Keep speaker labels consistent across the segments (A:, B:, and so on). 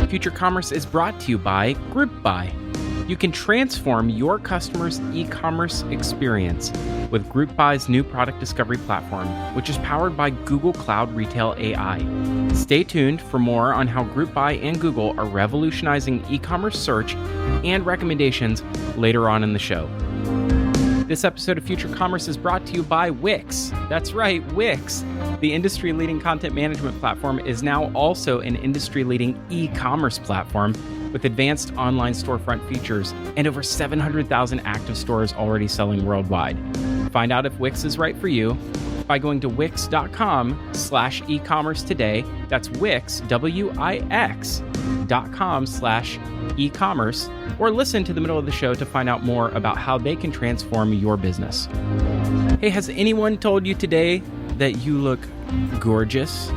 A: Future Commerce is brought to you by GroupBuy. You can transform your customers' e-commerce experience with GroupBuy's new product discovery platform, which is powered by Google Cloud Retail AI. Stay tuned for more on how GroupBuy and Google are revolutionizing e-commerce search and recommendations later on in the show. This episode of Future Commerce is brought to you by Wix. That's right, Wix. The industry-leading content management platform is now also an industry-leading e-commerce platform with advanced online storefront features and over 700,000 active stores already selling worldwide. Find out if Wix is right for you by going to wix.com/e-commerce today. That's Wix, wix.com/e-commerce, or listen to the middle of the show to find out more about how they can transform your business. Hey, has anyone told you today that you look gorgeous?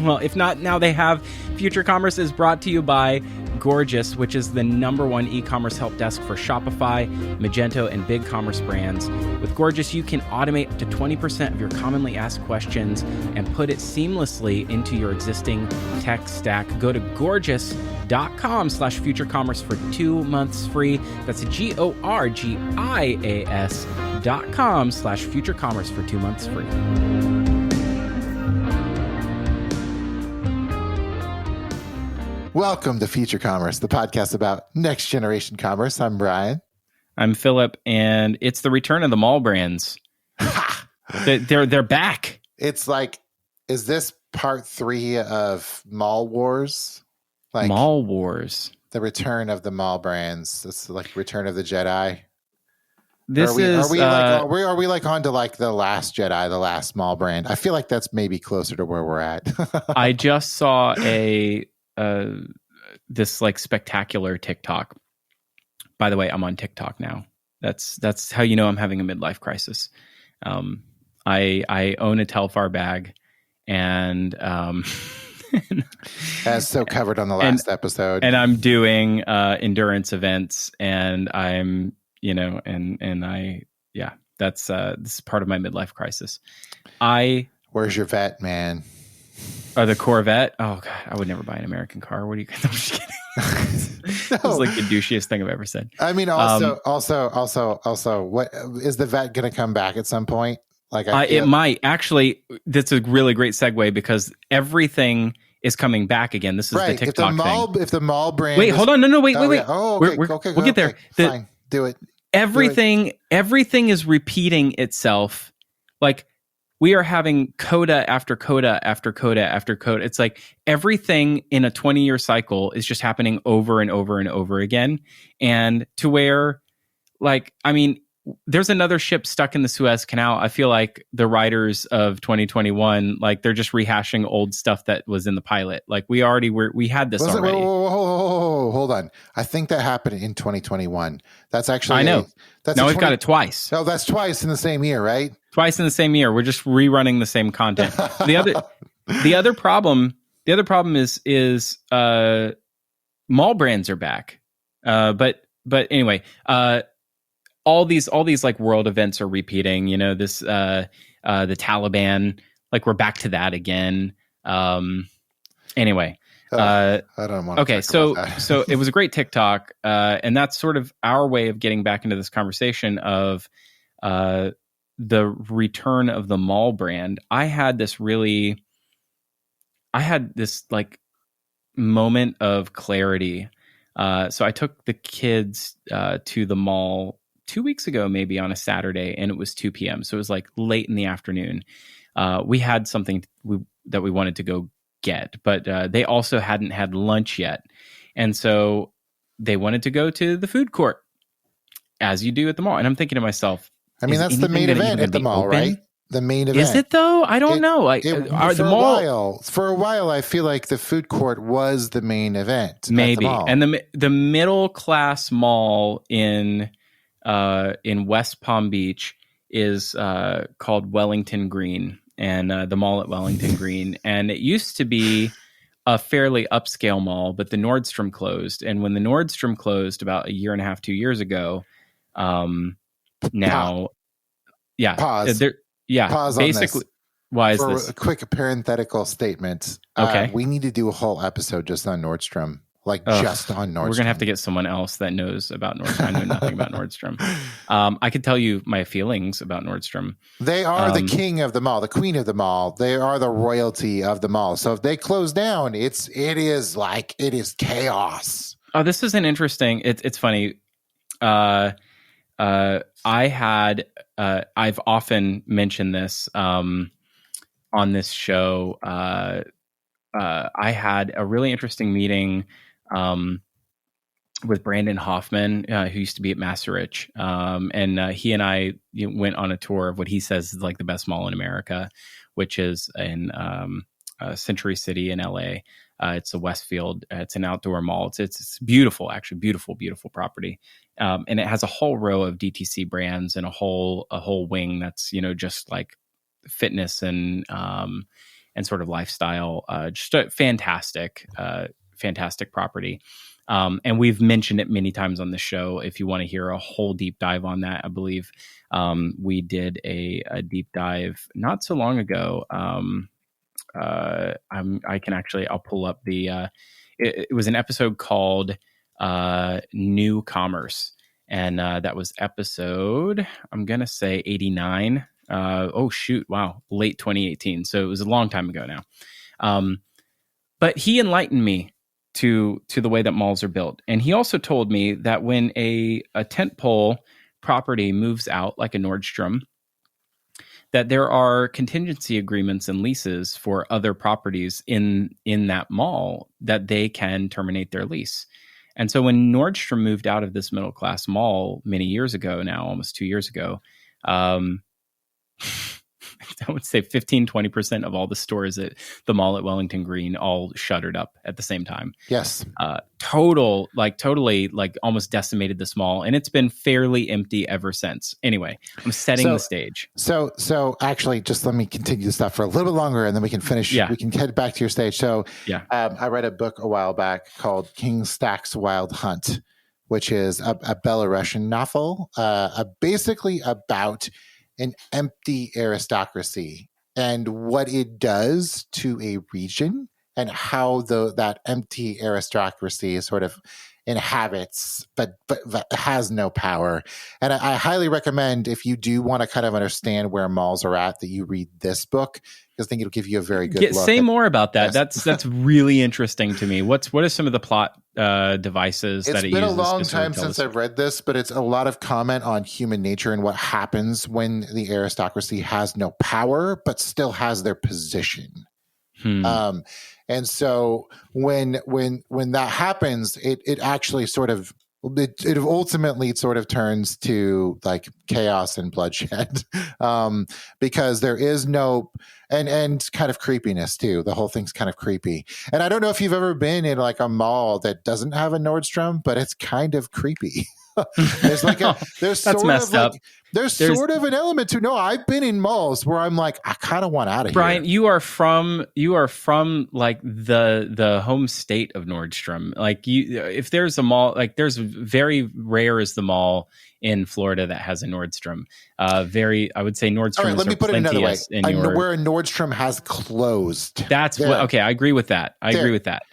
A: Well, if not, now they have. Future Commerce is brought to you by Gorgeous, which is the #1 e-commerce help desk for Shopify, Magento, and BigCommerce brands. With Gorgeous, you can automate up to 20% of your commonly asked questions and put it seamlessly into your existing tech stack. Go to gorgias.com/futurecommerce for 2 months free. That's GORGIAS.com/futurecommerce for 2 months free.
B: Welcome to Future Commerce, the podcast about next generation commerce. I'm Brian.
A: I'm Phillip, and it's the return of the mall brands. They're back.
B: It's like, is this part 3 of Mall Wars? Like
A: Mall Wars.
B: The return of the mall brands. It's like Return of the Jedi.
A: Are
B: we like on to like the Last Jedi, the last mall brand? I feel like that's maybe closer to where we're at.
A: I just saw this like spectacular TikTok. By the way, I'm on TikTok now. That's how you know I'm having a midlife crisis. I own a Telfar bag, and
B: as so covered on the last episode.
A: And I'm doing endurance events, and I'm that's this is part of my midlife crisis.
B: Where's your vet, man?
A: The Corvette? Oh God, I would never buy an American car. What are you? I'm just kidding. That was like the douchiest thing I've ever said.
B: I mean, also, what is the vet going to come back at some point? Like,
A: it might actually. That's a really great segue because everything is coming back again. This is
B: right.
A: The TikTok thing.
B: If the mall brand,
A: wait, hold on, no, wait.
B: Yeah. Oh, okay,
A: we'll get there.
B: Fine, do it.
A: Everything is repeating itself. Like, we are having coda after coda after coda after coda. It's like everything in a 20-year cycle is just happening over and over and over again. And to where, like, I mean, there's another ship stuck in the Suez Canal. I feel like the writers of 2021, like, they're just rehashing old stuff that was in the pilot. Like, we had this already.
B: Hold on. I think that happened in 2021. That's actually,
A: I know. We've got it twice.
B: No, that's twice in the same year, right?
A: Twice in the same year. We're just rerunning the same content. The other problem is mall brands are back. But anyway, all these like world events are repeating. You know, this the Taliban, like, we're back to that again. Anyway.
B: I don't want to.
A: Okay, so it was a great TikTok, and that's sort of our way of getting back into this conversation of the return of the mall brand. I had this like moment of clarity. So I took the kids to the mall 2 weeks ago, maybe on a Saturday, and it was 2 p.m. So it was like late in the afternoon. We had something that we wanted to go get, but they also hadn't had lunch yet. And so they wanted to go to the food court, as you do at the mall. And I'm thinking to myself,
B: I mean, that's the main event at the mall, right? The main event.
A: Is it though? I don't know. Like,
B: for a while, I feel like the food court was the main event.
A: Maybe.
B: At the mall.
A: And the middle class mall in West Palm Beach is called Wellington Green, and the mall at Wellington Green. And it used to be a fairly upscale mall, but the Nordstrom closed. And when the Nordstrom closed about 1.5 years, 2 years ago, now Yeah.
B: Pause. Pause
A: Basically,
B: on this.
A: why is
B: For
A: this?
B: a quick parenthetical statement.
A: Okay.
B: We need to do a whole episode just on Nordstrom. Just on Nordstrom.
A: We're going to have to get someone else that knows about Nordstrom. I know nothing about Nordstrom. I could tell you my feelings about Nordstrom.
B: They are the king of the mall, the queen of the mall. They are the royalty of the mall. So if they close down, it is chaos.
A: Oh, this is an interesting. It's funny. I've often mentioned this on this show. I had a really interesting meeting with Brandon Hoffman, who used to be at Macerich. And he and I went on a tour of what he says is like the best mall in America, which is in Century City in LA. It's a Westfield. It's an outdoor mall. It's beautiful, actually beautiful property. And it has a whole row of DTC brands and a whole wing that's, just like fitness and sort of lifestyle. Just a fantastic property. And we've mentioned it many times on the show. If you want to hear a whole deep dive on that, I believe we did a deep dive not so long ago. I'll pull up it was an episode called New Commerce. And that was episode, I'm going to say 89. Wow. Late 2018. So it was a long time ago now. But he enlightened me to the way that malls are built. And he also told me that when a tentpole property moves out, like a Nordstrom, that there are contingency agreements and leases for other properties in that mall that they can terminate their lease. And so when Nordstrom moved out of this middle class mall many years ago now, almost 2 years ago, I would say 15-20% of all the stores at the mall at Wellington Green all shuttered up at the same time.
B: Yes.
A: Totally almost decimated this mall, and it's been fairly empty ever since. Anyway, I'm setting the stage.
B: So actually, just let me continue this stuff for a little bit longer, and then we can finish. Yeah. We can head back to your stage. So I read a book a while back called King Stack's Wild Hunt, which is a Belarusian novel, basically about an empty aristocracy and what it does to a region and how that empty aristocracy sort of inhabits but has no power. And I highly recommend, if you do want to kind of understand where malls are at, that you read this book, because I think it'll give you a very good look.
A: Say more about that. Yes. That's really interesting to me. What are some of the plot devices that it uses?
B: It's been a long time since I've read this, but it's a lot of comment on human nature and what happens when the aristocracy has no power but still has their position. And so when that happens, it actually sort of it ultimately sort of turns to like chaos and bloodshed, because there is no and kind of creepiness too. The whole thing's kind of creepy. And I don't know if you've ever been in like a mall that doesn't have a Nordstrom, but it's kind of creepy. There's like there's
A: that's
B: sort
A: messed
B: of
A: up.
B: Like, there's sort of an element to no. I've been in malls where I'm like, I kind of want out of here.
A: Brian, you are from like the home state of Nordstrom. Like if there's a mall, like there's very rare is the mall in Florida that has a Nordstrom. I would say Nordstrom. All right,
B: let me put it another way. Where a Nordstrom has closed.
A: Okay. I agree with that. I agree with that.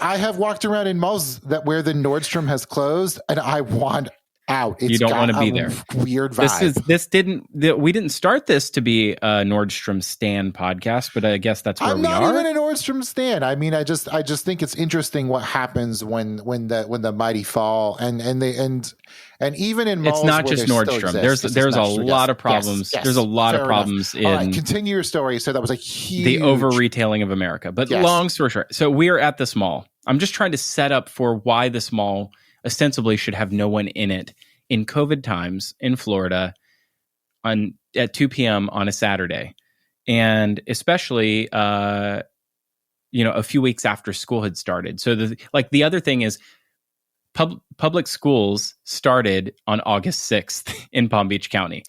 B: I have walked around in malls where the Nordstrom has closed, and I want out.
A: You don't want to be there.
B: Weird vibe.
A: We didn't start this to be a Nordstrom stan podcast, but I guess that's where we are.
B: I'm not even a Nordstrom stan. I mean, I just think it's interesting what happens when the mighty fall, and even in malls,
A: it's not just Nordstrom. There's a lot of problems.
B: Yes,
A: there's a lot of problems in.
B: All right, continue your story. So that was a huge
A: the over retailing of America. But long story short, so we are at this mall. I'm just trying to set up for why this mall ostensibly should have no one in it in COVID times in Florida at 2 p.m. on a Saturday. And especially, a few weeks after school had started. So the other thing is public schools started on August 6th in Palm Beach County.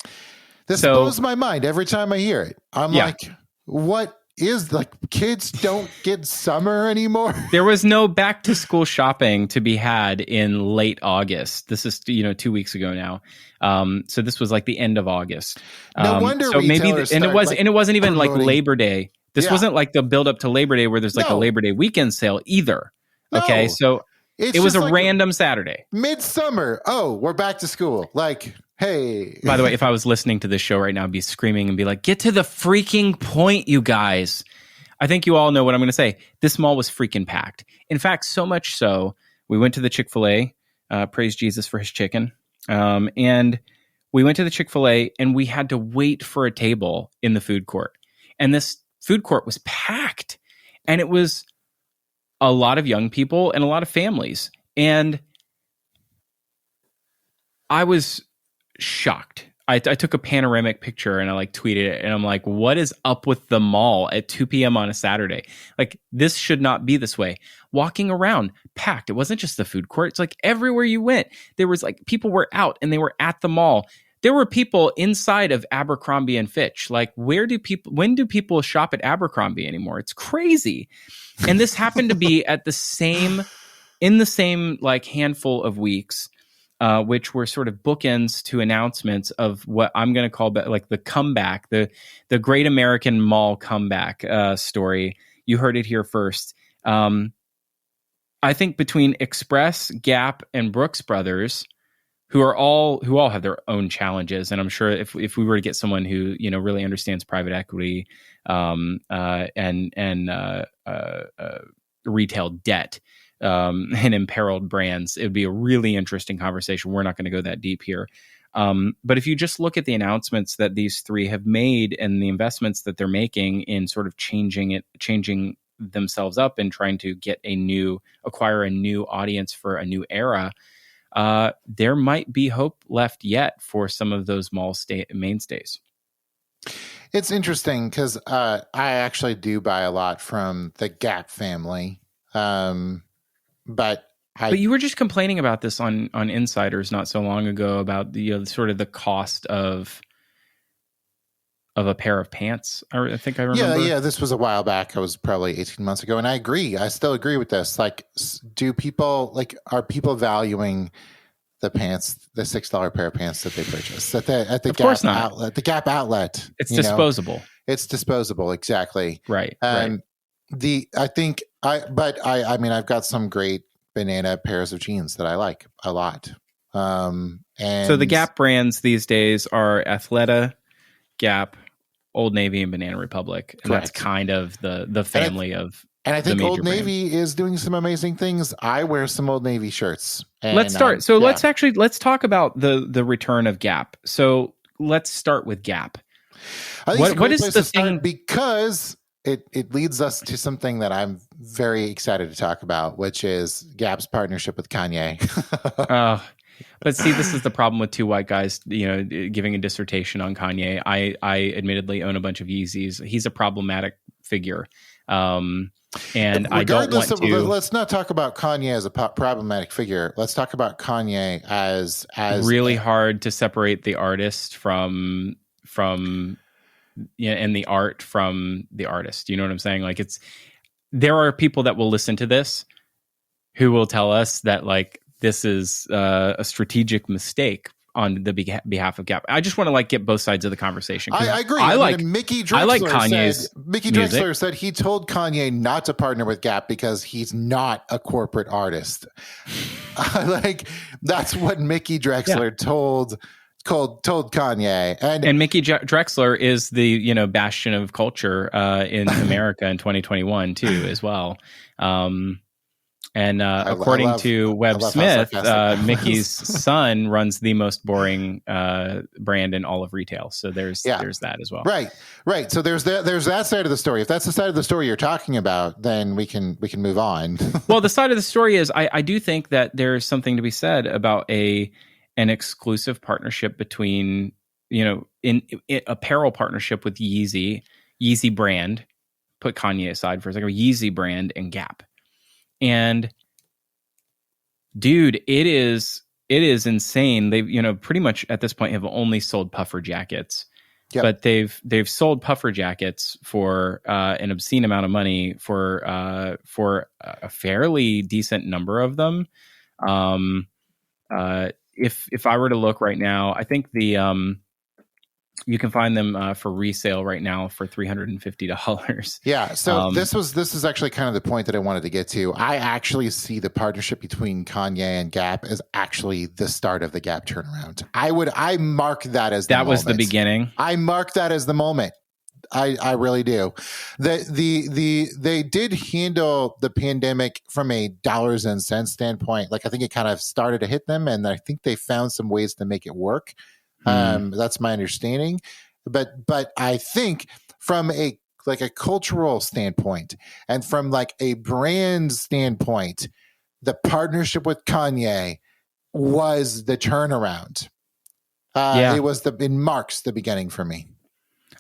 B: This blows my mind every time I hear it. I'm like, what is like kids don't get summer anymore.
A: There was no back to school shopping to be had in late August. This is 2 weeks ago now. So this was like the end of August.
B: No wonder. So maybe
A: it wasn't even like Labor Day. This wasn't like the build up to Labor Day where there's like a Labor Day weekend sale either. Okay, so it was a like random Saturday.
B: Midsummer. Oh, we're back to school. Like, hey.
A: By the way, if I was listening to this show right now, I'd be screaming and be like, get to the freaking point, you guys. I think you all know what I'm going to say. This mall was freaking packed. In fact, so much so, we went to the Chick-fil-A. Praise Jesus for his chicken. And we went to the Chick-fil-A and we had to wait for a table in the food court. And this food court was packed. And it was a lot of young people and a lot of families. And I was shocked. I took a panoramic picture and I like tweeted it and I'm like, what is up with the mall at 2 p.m. on a Saturday? Like, this should not be this way. Walking around packed. It wasn't just the food court. It's like everywhere you went, there was like people were out and they were at the mall. There were people inside of Abercrombie and Fitch. Like, when do people shop at Abercrombie anymore? It's crazy. And this happened to be in the same like handful of weeks, which were sort of bookends to announcements of what I'm going to call like the comeback, the Great American Mall comeback story. You heard it here first. I think between Express, Gap, and Brooks Brothers, who all have their own challenges, and I'm sure if we were to get someone who really understands private equity and retail debt and imperiled brands, it would be a really interesting conversation. We're not going to go that deep here. But if you just look at the announcements that these three have made and the investments that they're making in sort of changing themselves up and trying to acquire a new audience for a new era, there might be hope left yet for some of those mall mainstays.
B: It's interesting because I actually do buy a lot from the Gap family. But you were just complaining about this on Insiders not so long ago about the sort of the cost of a pair of pants. I think I remember. Yeah. This was a while back. It was probably 18 months ago, and I agree. I still agree with this. Like, are people valuing the pants, the $6 pair of pants that they purchase at the Gap outlet? The Gap outlet.
A: It's disposable.
B: It's disposable. Exactly.
A: Right.
B: Right. I've got some great banana pairs of jeans that I like a lot. And
A: so the Gap brands these days are Athleta, Gap, Old Navy, and Banana Republic. And that's kind of the family of. And I think Old Navy is doing some amazing things. I wear some Old Navy shirts. Let's start. So let's talk about the return of Gap. So let's start with Gap.
B: I think what is the thing? Because it leads us to something that I'm very excited to talk about, which is Gap's partnership with Kanye.
A: But see, this is the problem with two white guys, giving a dissertation on Kanye. I admittedly own a bunch of Yeezys. He's a problematic figure. And I don't want to.
B: Let's not talk about Kanye as a problematic figure. Let's talk about Kanye as
A: really hard to separate the artist from and the art from the artist. You know what I'm saying? Like, there are people that will listen to this who will tell us that like this is a strategic mistake on the behalf of Gap. I just want to like get both sides of the conversation.
B: I agree. Mickey Drexler said he told Kanye not to partner with Gap because he's not a corporate artist. Like, that's what Mickey Drexler told Kanye, and
A: Mickey Drexler is the bastion of culture in America in 2021 too as well. According to Webb Smith, Mickey's son runs the most boring brand in all of retail. So there's that as well.
B: Right. So there's that side of the story. If that's the side of the story you're talking about, then we can move on.
A: Well, the side of the story is I do think that there's something to be said about an exclusive partnership between, in apparel partnership with Yeezy brand, put Kanye aside for a second, Yeezy brand and Gap. And dude, it is insane. They, pretty much at this point have only sold puffer jackets. but they've sold puffer jackets for an obscene amount of money for a fairly decent number of them. If I were to look right now, I think you can find them for resale right now for $350.
B: Yeah. So this is actually kind of the point that I wanted to get to. I actually see the partnership between Kanye and GAP as actually the start of the GAP turnaround. I mark that as the moment.
A: Was the beginning.
B: I mark that as the moment. I really do. They did handle the pandemic from a dollars and cents standpoint. Like, I think it kind of started to hit them, and I think they found some ways to make it work. That's my understanding. But I think from a cultural standpoint and from like a brand standpoint, the partnership with Kanye was the turnaround. It marks the beginning for me.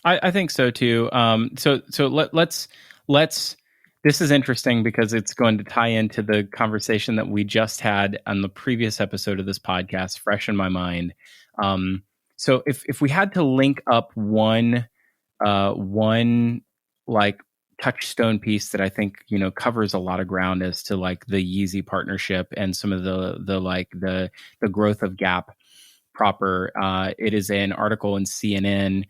A: I think so too. So let's. This is interesting because it's going to tie into the conversation that we just had on the previous episode of this podcast, fresh in my mind. So if we had to link up one like touchstone piece that I think, covers a lot of ground as to like the Yeezy partnership and some of the growth of GAP proper, it is an article in CNN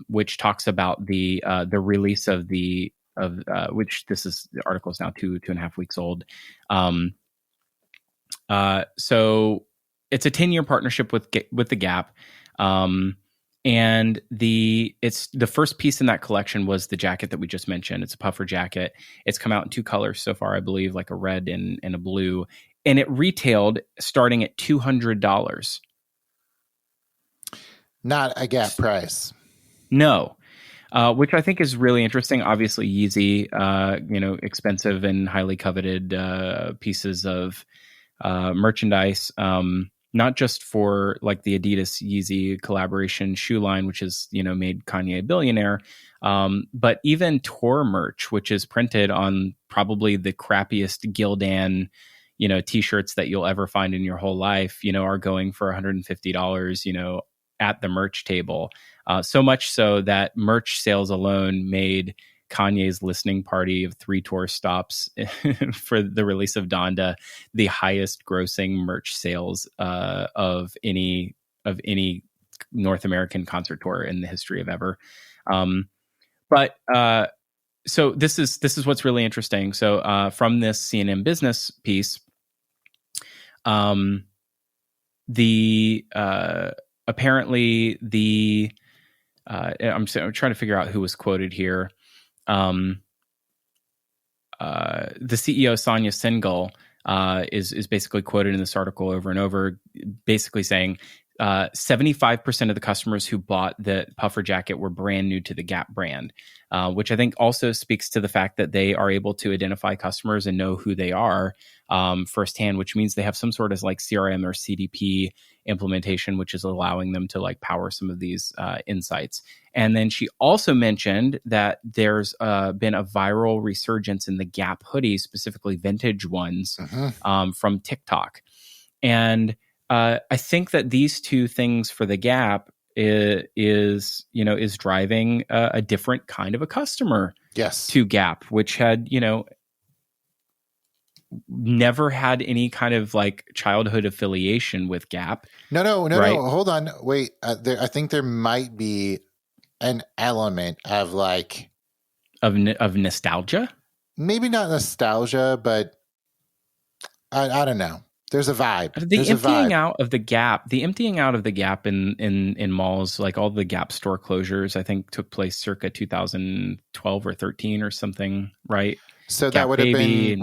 A: which talks about the release of which the article is now 2.5 weeks old. So it's a 10-year partnership with the GAP. And it's the first piece in that collection was the jacket that we just mentioned. It's a puffer jacket. It's come out in 2 colors so far, I believe, like a red and a blue. And it retailed starting at $200.
B: Not a GAP price.
A: No. Which I think is really interesting. Obviously, Yeezy, expensive and highly coveted pieces of merchandise. Not just for like the Adidas Yeezy collaboration shoe line, which is, made Kanye a billionaire, but even tour merch, which is printed on probably the crappiest Gildan, t-shirts that you'll ever find in your whole life, are going for $150, at the merch table. So much so that merch sales alone made Kanye's listening party of 3 tour stops for the release of Donda the highest grossing merch sales of any North American concert tour in the history of ever. So this is what's really interesting. So from this CNN business piece, apparently I'm trying to figure out who was quoted here. The CEO Sonia Singhal is basically quoted in this article over and over, basically saying 75% of the customers who bought the puffer jacket were brand new to the GAP brand, which I think also speaks to the fact that they are able to identify customers and know who they are firsthand, which means they have some sort of like CRM or CDP implementation, which is allowing them to like power some of these insights. And then she also mentioned that there's been a viral resurgence in the GAP hoodies, specifically vintage ones, from TikTok. And I think that these two things for the GAP is driving a different kind of a customer to GAP, which had, never had any kind of like childhood affiliation with GAP.
B: No. Hold on. Wait, I think there might be an element of like
A: of nostalgia. Maybe
B: not nostalgia, but I don't know. There's a vibe.
A: The emptying out of the GAP in malls, like all the GAP store closures, I think took place circa 2012 or 13 or something, right?
B: So
A: GAP
B: that would have been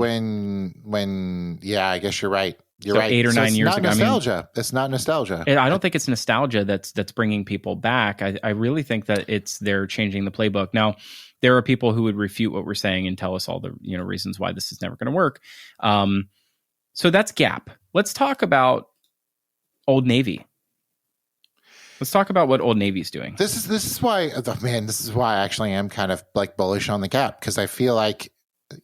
B: when I guess you're right. You're right.
A: 8 or 9 years ago.
B: Nostalgia. It's not nostalgia.
A: I don't think it's nostalgia that's bringing people back. I really think that they're changing the playbook. Now, there are people who would refute what we're saying and tell us all the reasons why this is never going to work. So that's GAP. Let's talk about Old Navy. Let's talk about what Old Navy's doing.
B: This is why I actually am kind of like bullish on the GAP, because I feel like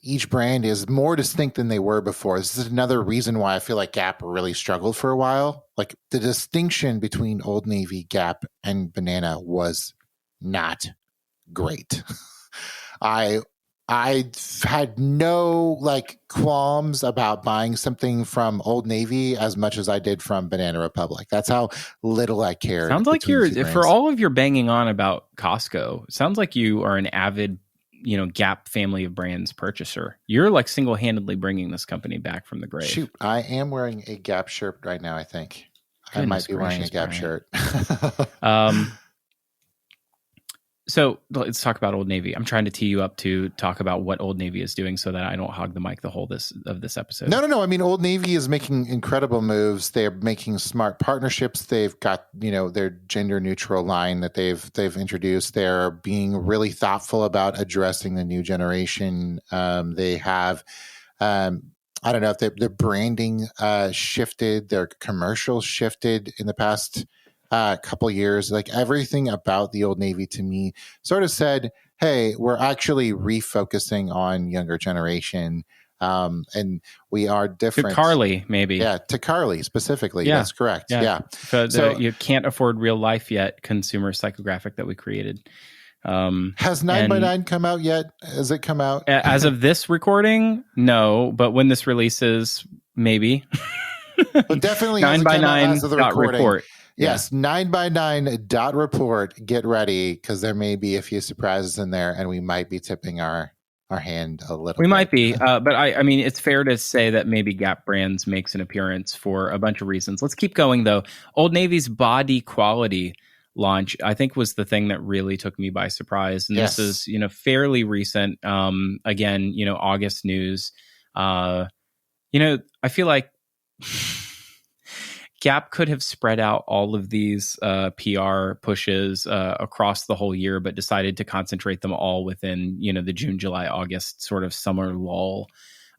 B: each brand is more distinct than they were before. This is another reason why I feel like GAP really struggled for a while. Like the distinction between Old Navy, GAP, and Banana was not great. I had no like qualms about buying something from Old Navy as much as I did from Banana Republic. That's how little I cared.
A: Sounds like you're, for all of your banging on about Costco, sounds like you are an avid, Gap family of brands purchaser. You're like single-handedly bringing this company back from the grave.
B: Shoot, I am wearing a Gap shirt right now, I think. Goodness, I might be wearing a Gap shirt.
A: So let's talk about Old Navy. I'm trying to tee you up to talk about what Old Navy is doing so that I don't hog the mic the whole of this episode.
B: No. I mean, Old Navy is making incredible moves. They're making smart partnerships. They've got, their gender neutral line that they've introduced. They're being really thoughtful about addressing the new generation. They have, I don't know if their branding shifted, their commercials shifted in the past couple years. Like everything about the Old Navy to me sort of said, hey, we're actually refocusing on younger generation. And we are different.
A: To Carly, maybe.
B: Yeah, to Carly specifically. Yeah. That's correct. Yeah.
A: So you can't afford real life yet consumer psychographic that we created.
B: Has 9x9 come out yet? Has it come out?
A: As of this recording, no. But when this releases, maybe.
B: But definitely
A: 9x9 report.
B: Yes, 9x9 report. Get ready because there may be a few surprises in there, and we might be tipping our hand a little.
A: We might be, but I mean, it's fair to say that maybe Gap Brands makes an appearance for a bunch of reasons. Let's keep going though. Old Navy's Bodequality launch, I think, was the thing that really took me by surprise, and this is fairly recent. Again, August news. I feel like Gap could have spread out all of these PR pushes across the whole year, but decided to concentrate them all within, the June, July, August sort of summer lull.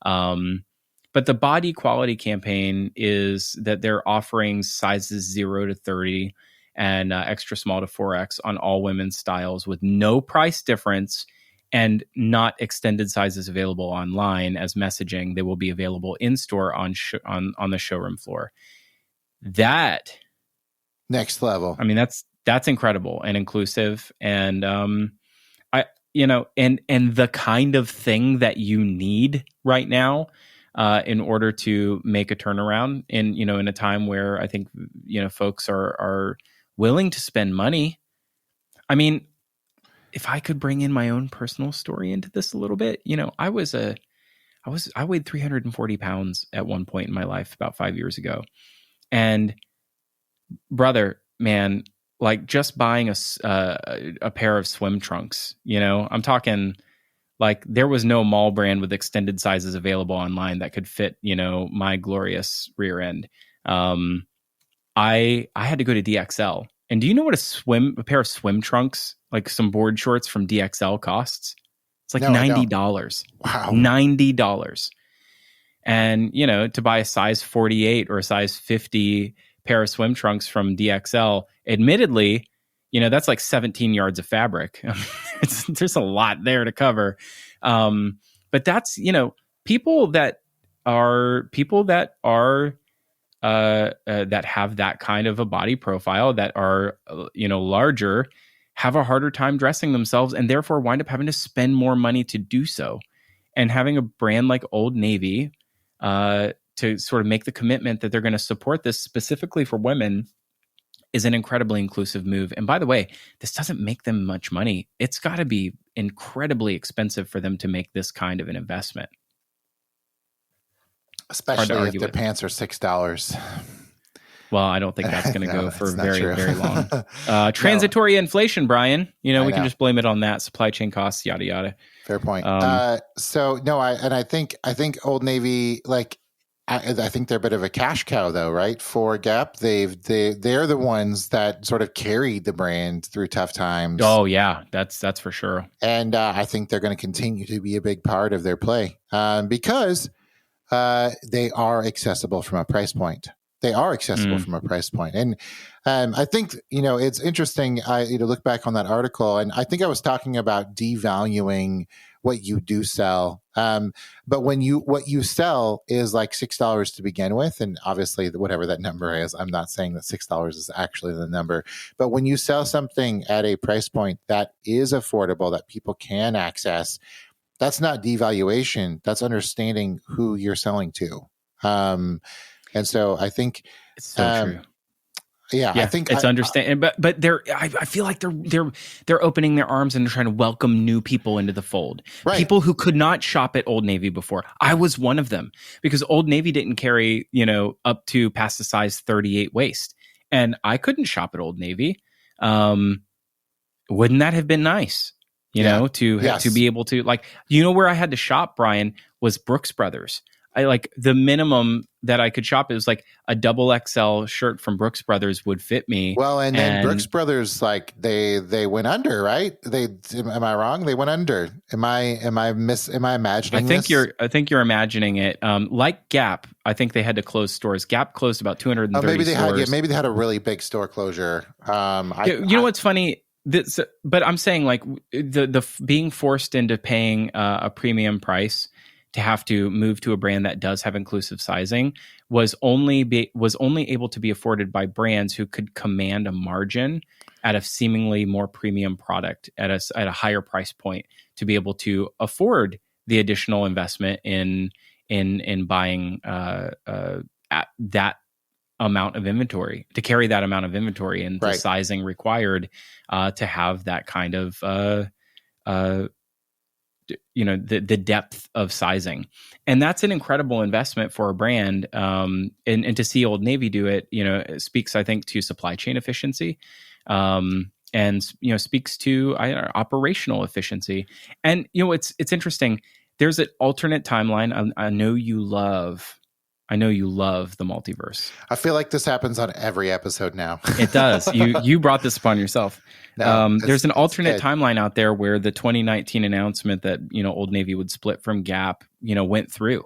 A: But the Bodequality campaign is that they're offering sizes 0 to 30 and extra small to 4X on all women's styles with no price difference and not extended sizes available online as messaging. They will be available in store on the showroom floor. That
B: next level.
A: I mean, that's incredible and inclusive, and and the kind of thing that you need right now in order to make a turnaround in a time where I think folks are willing to spend money. I mean, if I could bring in my own personal story into this a little bit, I weighed 340 pounds at one point in my life about 5 years ago. And brother, man, like just buying a pair of swim trunks, I'm talking like there was no mall brand with extended sizes available online that could fit, my glorious rear end. I had to go to DXL. And do you know what a pair of swim trunks, like some board shorts from DXL costs? It's like $90.
B: Wow.
A: $90. And, to buy a size 48 or a size 50 pair of swim trunks from DXL, admittedly, that's like 17 yards of fabric. There's a lot there to cover. But that's, people that have that kind of a body profile, that are, larger, have a harder time dressing themselves and therefore wind up having to spend more money to do so. And having a brand like Old Navy, to sort of make the commitment that they're going to support this specifically for women is an incredibly inclusive move. And by the way, this doesn't make them much money. It's got to be incredibly expensive for them to make this kind of an investment.
B: Especially if their pants are $6.
A: Well, I don't think that's going to go for very, very long. Transitory inflation, Brian. We can just blame it on that. Supply chain costs, yada, yada.
B: Fair point. I think Old Navy, like, I think they're a bit of a cash cow, though, right? For Gap, they're the ones that sort of carried the brand through tough times.
A: Oh yeah, that's for sure.
B: And I think they're going to continue to be a big part of their play because they are accessible from a price point. And I think, it's interesting. I look back on that article, and I think I was talking about devaluing what you do sell But what you sell is like $6 to begin with, and obviously whatever that number is, I'm not saying that $6 is actually the number, but when you sell something at a price point that is affordable, that people can access, that's not devaluation. That's understanding who you're selling to. And so I think
A: it's so true.
B: Yeah, I think
A: it's understanding, but I feel like they're opening their arms and they're trying to welcome new people into the fold. Right. People who could not shop at Old Navy before. I was one of them because Old Navy didn't carry, up to past the size 38 waist, and I couldn't shop at Old Navy. Wouldn't that have been nice? To be able to, like, where I had to shop, Brian, was Brooks Brothers. I like the minimum that I could shop. It was like a double XL shirt from Brooks Brothers would fit me.
B: Well, and then Brooks Brothers, like they went under, right? Am I wrong? They went under. Am I imagining this?
A: I think you're imagining it. Like Gap, I think they had to close stores. Gap closed about 230 stores.
B: Maybe they had a really big store closure.
A: You know what's funny? But I'm saying, like, the being forced into paying a premium price to have to move to a brand that does have inclusive sizing was only able to be afforded by brands who could command a margin at a seemingly more premium product at a higher price point to be able to afford the additional investment in buying at that amount of inventory, to carry that amount of inventory and the sizing required to have that kind of the depth of sizing. And that's an incredible investment for a brand. And to see Old Navy do it, it speaks, I think, to supply chain efficiency, and speaks to operational efficiency. And it's interesting. There's an alternate timeline. I know you love the multiverse.
B: I feel like this happens on every episode now.
A: It does. You brought this upon yourself. No, there's an alternate timeline out there where the 2019 announcement that Old Navy would split from Gap went through.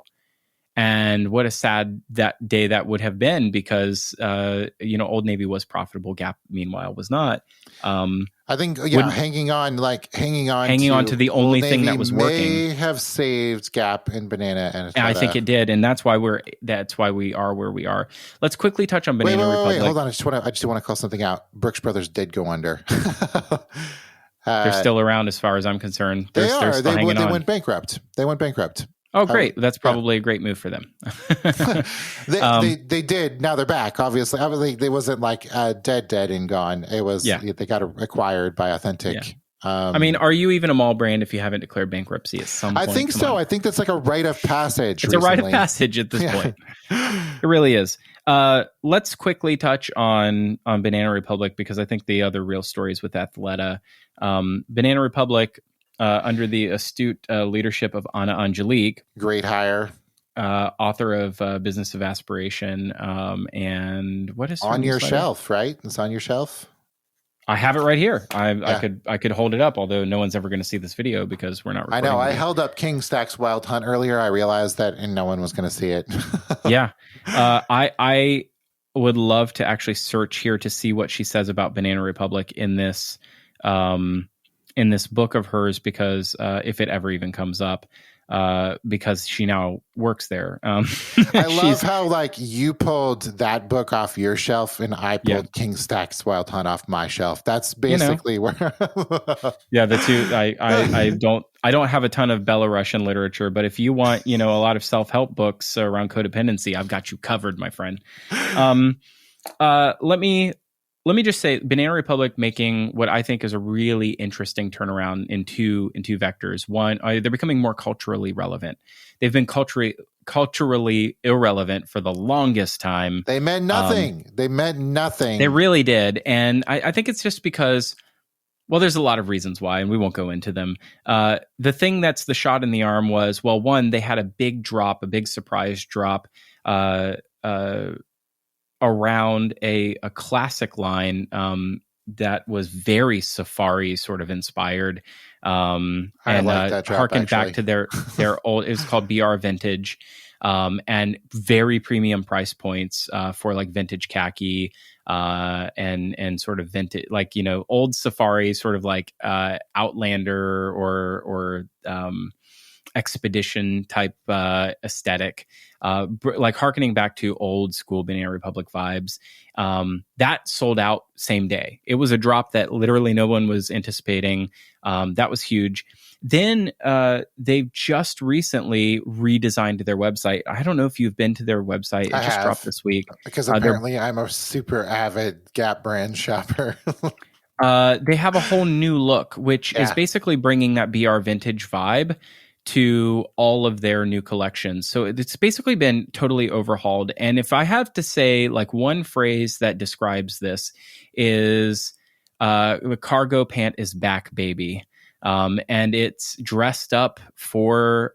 A: And what a sad day that would have been, because Old Navy was profitable, Gap meanwhile was not.
B: I think hanging on to
A: the only thing that was working
B: may have saved Gap and Banana and Athleta.
A: I think it did, and that's why we are where we are. Let's quickly touch on Banana Republic.
B: Wait, hold on. I just want to call something out. Brooks Brothers did go under.
A: They're still around, as far as I'm concerned.
B: They went bankrupt.
A: Oh, great! That's probably a great move for them.
B: They did. Now they're back. Obviously, they wasn't like dead and gone. It was they got acquired by Authentic.
A: Yeah. Are you even a mall brand if you haven't declared bankruptcy at some point?
B: I think so. I think that's like a rite of passage.
A: It's a rite of passage at this point. It really is. Let's quickly touch on Banana Republic, because I think the other real story is with Athleta. Banana Republic, under the astute leadership of Anna Angelique.
B: Great hire.
A: Author of Business of Aspiration. And what is
B: on your shelf, right? It's on your shelf.
A: I have it right here. I could hold it up, although no one's ever going to see this video because we're not recording.
B: I know. I held up King Stack's Wild Hunt earlier. I realized that, and no one was going to see it.
A: Yeah. I would love to actually search here to see what she says about Banana Republic in this book of hers, because if it ever even comes up, because she now works there. I
B: love how, like, you pulled that book off your shelf and I pulled King Stack's Wild Hunt off my shelf. That's basically where.
A: Yeah, the two. I don't have a ton of Belarusian literature, but if you want, a lot of self-help books around codependency, I've got you covered, my friend. Let me just say, Banana Republic making what I think is a really interesting turnaround in two vectors. One, they're becoming more culturally relevant. They've been culturally irrelevant for the longest time.
B: They meant nothing.
A: They really did. And I think it's just because, well, there's a lot of reasons why, and we won't go into them. The thing that's the shot in the arm was, well, one, they had a big surprise drop, around a classic line that was very Safari sort of inspired, and harkened back to their old. It was called BR Vintage, and very premium price points for like vintage khaki, and sort of vintage, like old Safari, sort of like Outlander or expedition type aesthetic, like harkening back to old school Banana Republic vibes. That sold out same day. It was a drop that literally no one was anticipating. That was huge. Then they've just recently redesigned their website. I don't know if you've been to their website. It just dropped this week.
B: Because apparently I'm a super avid Gap brand shopper.
A: They have a whole new look, which is basically bringing that BR vintage vibe to all of their new collections. So it's basically been totally overhauled. And if I have to say like one phrase that describes this is the cargo pant is back, baby. And it's dressed up for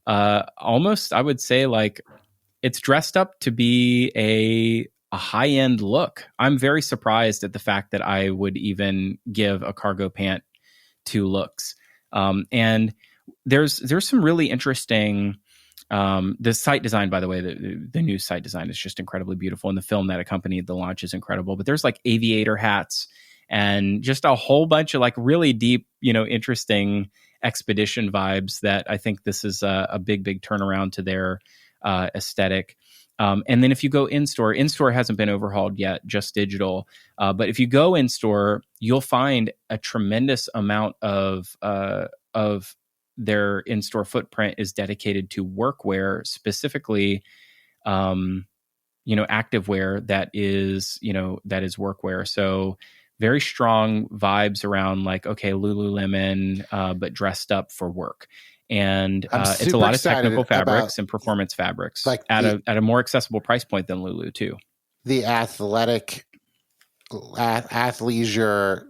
A: almost, I would say, like it's dressed up to be a high-end look. I'm very surprised at the fact that I would even give a cargo pant two looks. And there's some really interesting, the site design, by the way, the new site design is just incredibly beautiful. And the film that accompanied the launch is incredible, but there's like aviator hats and just a whole bunch of like really deep, interesting expedition vibes that I think this is a big turnaround to their aesthetic. And then if you go in-store hasn't been overhauled yet, just digital. But if you go in-store, you'll find a tremendous amount of their in-store footprint is dedicated to workwear, specifically, activewear that is workwear. So very strong vibes around like, okay, Lululemon, but dressed up for work. And it's a lot of technical fabrics and performance fabrics, like at a more accessible price point than Lulu too.
B: The athletic, athleisure,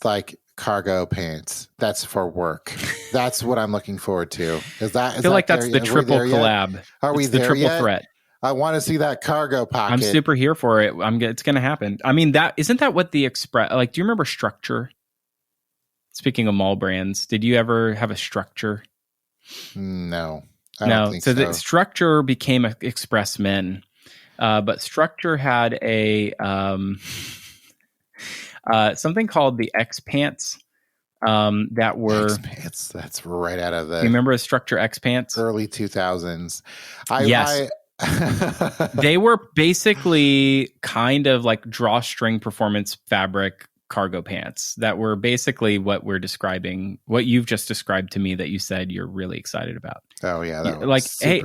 B: like cargo pants. That's for work. That's what I'm looking forward to. I feel
A: like that's the triple collab.
B: Are we there yet?
A: The triple threat.
B: I want to see that cargo pocket.
A: I'm super here for it. It's going to happen. I mean, isn't that what the Express, like, do you remember Structure? Speaking of mall brands, did you ever have a Structure?
B: No, I don't think so.
A: The Structure became Express Men, but Structure had a something called the X Pants that were
B: X Pants. That's right out of the.
A: You remember a Structure X Pants?
B: Early 2000s.
A: Yes. They were basically kind of like drawstring performance fabric cargo pants that were basically what we're describing, what you've just described to me that you said you're really excited about.
B: Oh yeah.
A: Like, hey,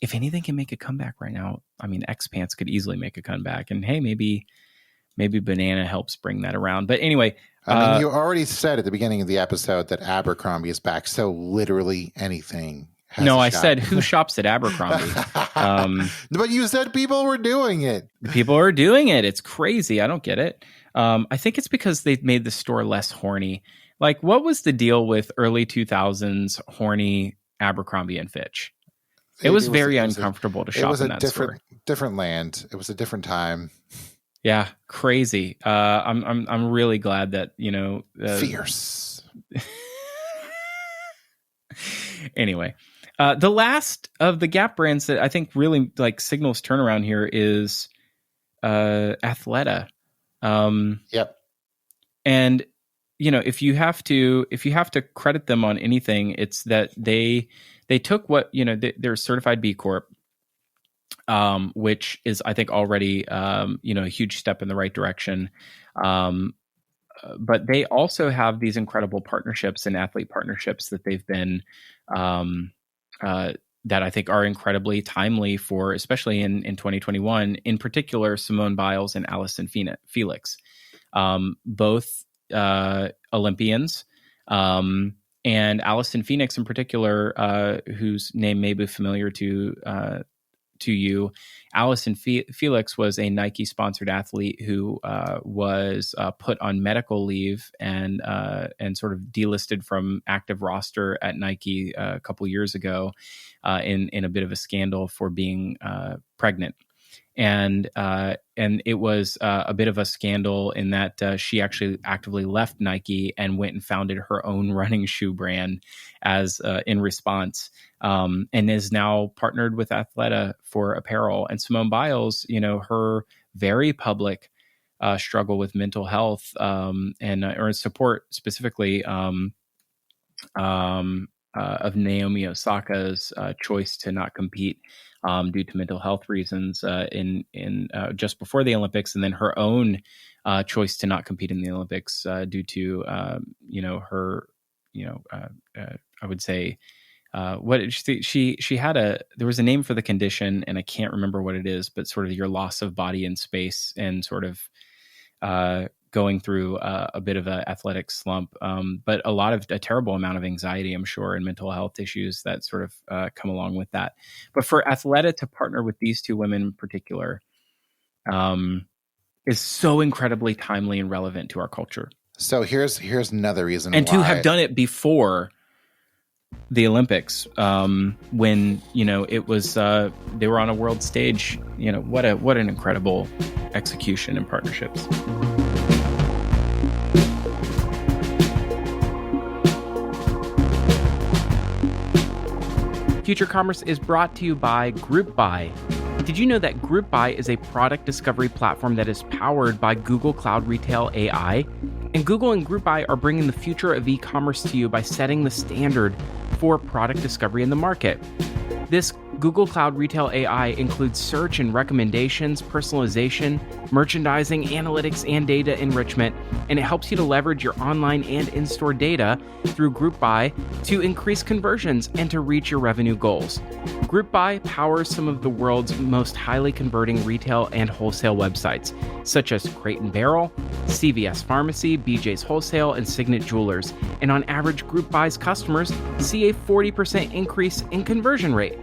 A: if anything can make a comeback right now, I mean, X Pants could easily make a comeback, and hey, maybe Banana helps bring that around. But anyway,
B: I mean, you already said at the beginning of the episode that Abercrombie is back. So literally anything.
A: No, I said who shops at Abercrombie.
B: But you said people were doing it.
A: People are doing it. It's crazy. I don't get it. I think it's because they've made the store less horny. Like, what was the deal with early 2000s horny Abercrombie and Fitch? It was very uncomfortable to shop in that store.
B: Different land. It was a different time.
A: Yeah, crazy. I'm really glad that
B: fierce.
A: Anyway, the last of the Gap brands that I think really like signals turnaround here is Athleta.
B: Yep.
A: And if you have to credit them on anything, it's that they took what they're certified B Corp, which is I think already a huge step in the right direction. But they also have these incredible partnerships and athlete partnerships that they've been that I think are incredibly timely for, especially in 2021, in particular, Simone Biles and Allison Phoenix, both Olympians, and Allison Phoenix in particular, whose name may be familiar to you. Allison Felix was a Nike sponsored athlete who was put on medical leave and sort of delisted from active roster at Nike a couple years ago in a bit of a scandal for being pregnant. And it was a bit of a scandal in that she actually actively left Nike and went and founded her own running shoe brand as in response, and is now partnered with Athleta for apparel. And Simone Biles, her very public struggle with mental health or support specifically of Naomi Osaka's choice to not compete due to mental health reasons in just before the Olympics, and then her own choice to not compete in the Olympics due to her I would say she had there was a name for the condition, and I can't remember what it is, but sort of your loss of body in space and sort of going through a bit of an athletic slump, but a terrible amount of anxiety, I'm sure, and mental health issues that sort of come along with that. But for Athleta to partner with these two women in particular is so incredibly timely and relevant to our culture.
B: So here's another reason
A: and why. To have done it before the Olympics, when it was they were on a world stage. What an incredible execution and partnerships. Future Commerce is brought to you by GroupBuy. Did you know that GroupBuy is a product discovery platform that is powered by Google Cloud Retail AI? And Google and GroupBuy are bringing the future of e-commerce to you by setting the standard for product discovery in the market. This Google Cloud Retail AI includes search and recommendations, personalization, merchandising, analytics, and data enrichment, and it helps you to leverage your online and in-store data through GroupBuy to increase conversions and to reach your revenue goals. GroupBuy powers some of the world's most highly converting retail and wholesale websites, such as Crate & Barrel, CVS Pharmacy, BJ's Wholesale, and Signet Jewelers. And on average, GroupBuy's customers see a 40% increase in conversion rate.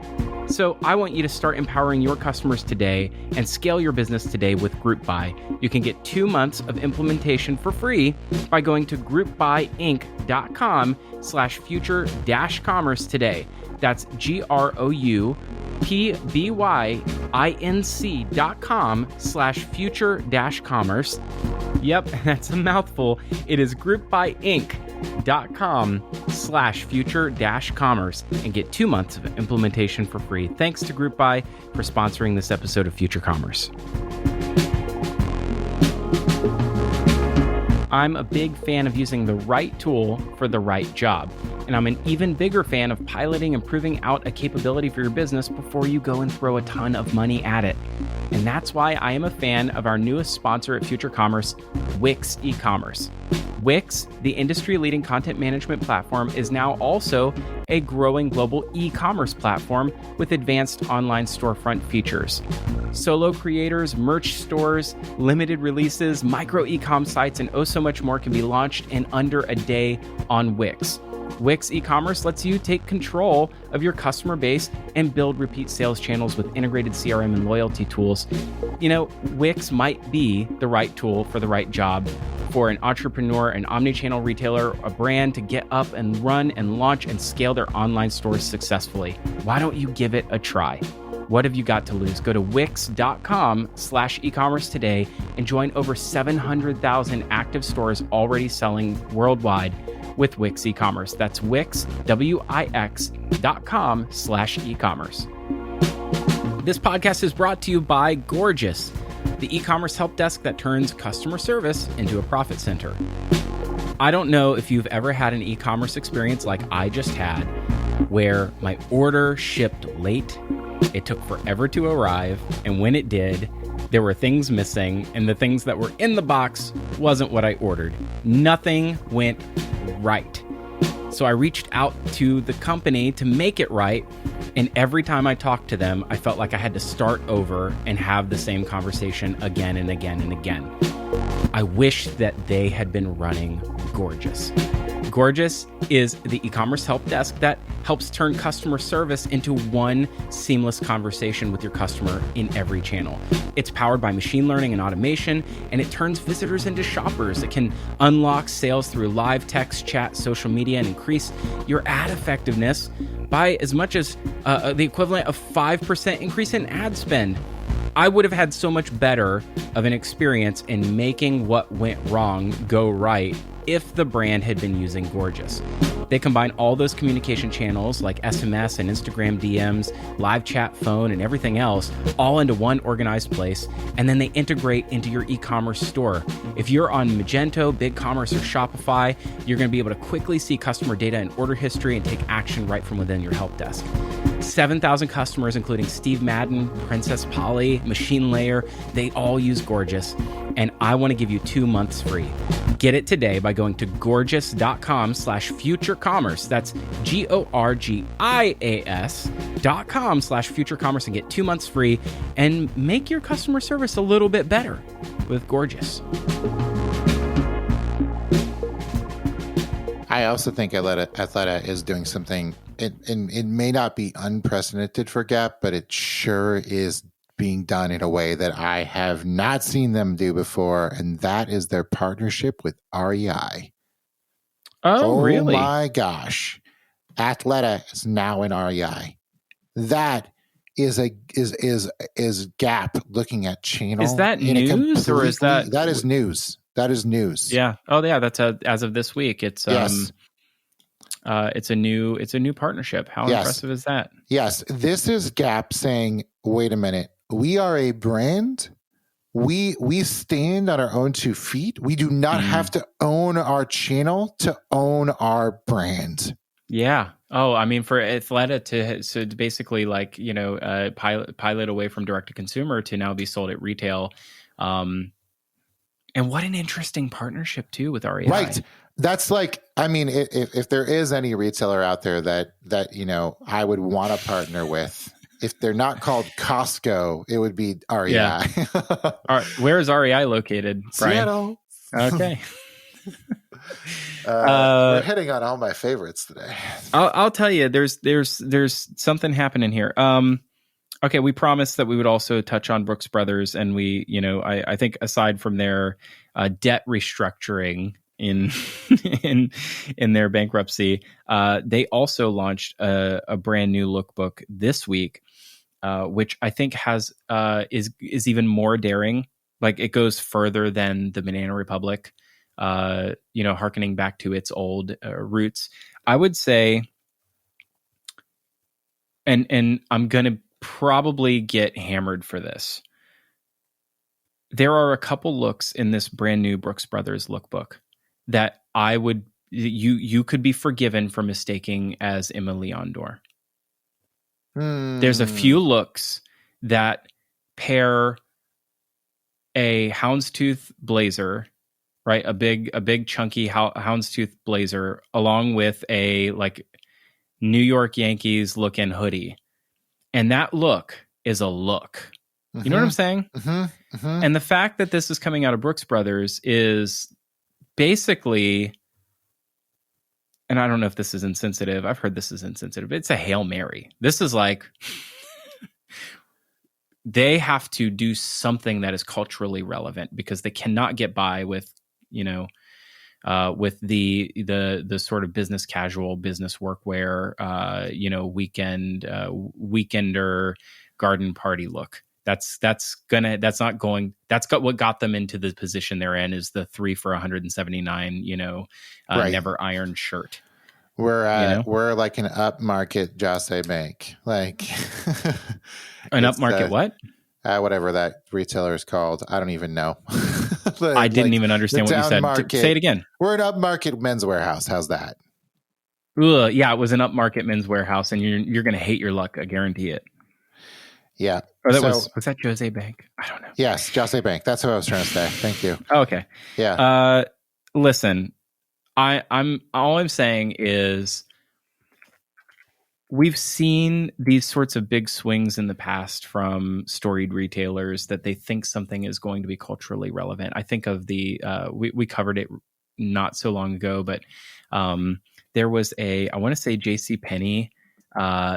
A: So I want you to start empowering your customers today and scale your business today with GroupBuy. You can get 2 months of implementation for free by going to groupbuyinc.com/future-commerce today. That's groupbuyinc.com/future-commerce. Yep, that's a mouthful. It is groupbuyinc.com/future-commerce and get 2 months of implementation for free. Thanks to GroupBuy for sponsoring this episode of Future Commerce. I'm a big fan of using the right tool for the right job. And I'm an even bigger fan of piloting and proving out a capability for your business before you go and throw a ton of money at it. And that's why I am a fan of our newest sponsor at Future Commerce, Wix e-commerce. Wix, the industry-leading content management platform, is now also a growing global e-commerce platform with advanced online storefront features. Solo creators, merch stores, limited releases, micro e-com sites, and oh so much more can be launched in under a day on Wix. Wix e-commerce lets you take control of your customer base and build repeat sales channels with integrated CRM and loyalty tools. Wix might be the right tool for the right job for an entrepreneur, an omnichannel retailer, a brand to get up and run and launch and scale their online stores successfully. Why don't you give it a try? What have you got to lose? Go to wix.com/e-commerce today and join over 700,000 active stores already selling worldwide with Wix e-commerce. That's Wix, Wix.com/e-commerce. This podcast is brought to you by Gorgeous, the e-commerce help desk that turns customer service into a profit center. I don't know if you've ever had an e-commerce experience like I just had, where my order shipped late, it took forever to arrive, and when it did, there were things missing, and the things that were in the box wasn't what I ordered. Nothing went right. So I reached out to the company to make it right, and every time I talked to them, I felt like I had to start over and have the same conversation again and again and again. I wish that they had been running Gorgeous. Gorgeous is the e-commerce help desk that helps turn customer service into one seamless conversation with your customer in every channel. It's powered by machine learning and automation, and it turns visitors into shoppers. It can unlock sales through live text, chat, social media, and increase your ad effectiveness by as much as the equivalent of 5% increase in ad spend. I would have had so much better of an experience in making what went wrong go right if the brand had been using Gorgias. They combine all those communication channels like SMS and Instagram DMs, live chat, phone, and everything else all into one organized place, and then they integrate into your e-commerce store. If you're on Magento, BigCommerce, or Shopify, you're going to be able to quickly see customer data and order history and take action right from within your help desk. 7,000 customers, including Steve Madden, Princess Polly, Machine Layer, they all use Gorgias, and I want to give you 2 months free. Get it today by going to gorgias.com/futurecommerce. That's GORGIAS.com/futurecommerce and get 2 months free and make your customer service a little bit better with Gorgias.
B: I also think Athleta is doing something. It may not be unprecedented for Gap, but it sure is being done in a way that I have not seen them do before, and that is their partnership with REI.
A: Oh, really?
B: Oh my gosh. Athleta is now in REI. That is Gap looking at channel.
A: Is that news or is that
B: is news? That is news.
A: Yeah. Oh yeah, that's as of this week. It's
B: yes.
A: It's a new partnership. How impressive is that?
B: Yes. This is Gap saying, wait a minute, we are a brand. We stand on our own 2 feet. We do not have to own our channel to own our brand.
A: Yeah. Oh, I mean, for Athleta to basically pilot away from direct to consumer to now be sold at retail. And what an interesting partnership too with REI.
B: Right. That's like, I mean, if there is any retailer out there that I would want to partner with, if they're not called Costco, it would be REI.
A: Yeah. Where is REI located, Brian?
B: Seattle.
A: Okay.
B: We're hitting on all my favorites today.
A: I'll tell you, there's something happening here. Okay, we promised that we would also touch on Brooks Brothers, and I think aside from their debt restructuring in their bankruptcy, they also launched a brand new lookbook this week, which I think is even more daring. Like, it goes further than the Banana Republic, hearkening back to its old roots. I would say, and I'm gonna probably get hammered for this. There are a couple looks in this brand new Brooks Brothers lookbook that I would you could be forgiven for mistaking as Emma Leondor. There's a few looks that pair a houndstooth blazer, right? A big chunky houndstooth blazer along with a like New York Yankees looking hoodie. And that look is a look. You know what I'm saying? And the fact that this is coming out of Brooks Brothers is basically, and I don't know if this is insensitive. I've heard this is insensitive. It's a Hail Mary. This is like, they have to do something that is culturally relevant because they cannot get by with, with the sort of business casual, business workwear, weekender garden party look. That's what got them into the position they're in, is the 3 for $179,
B: right.
A: Never ironed shirt.
B: We're like an upmarket Jose Bank, like
A: an upmarket what?
B: Whatever that retailer is called. I don't even know.
A: I didn't even understand what you said. Say it again.
B: We're an upmarket Men's Warehouse. How's that?
A: Yeah, it was an upmarket Men's Warehouse, and you're going to hate your luck. I guarantee it.
B: Yeah.
A: Or was that Jose Bank? I don't know.
B: Yes, Jose Bank. That's what I was trying to say. Thank you.
A: Oh, okay.
B: Yeah.
A: Listen, I'm all I'm saying is we've seen these sorts of big swings in the past from storied retailers that they think something is going to be culturally relevant. I think of we covered it not so long ago, but there was I want to say JCPenney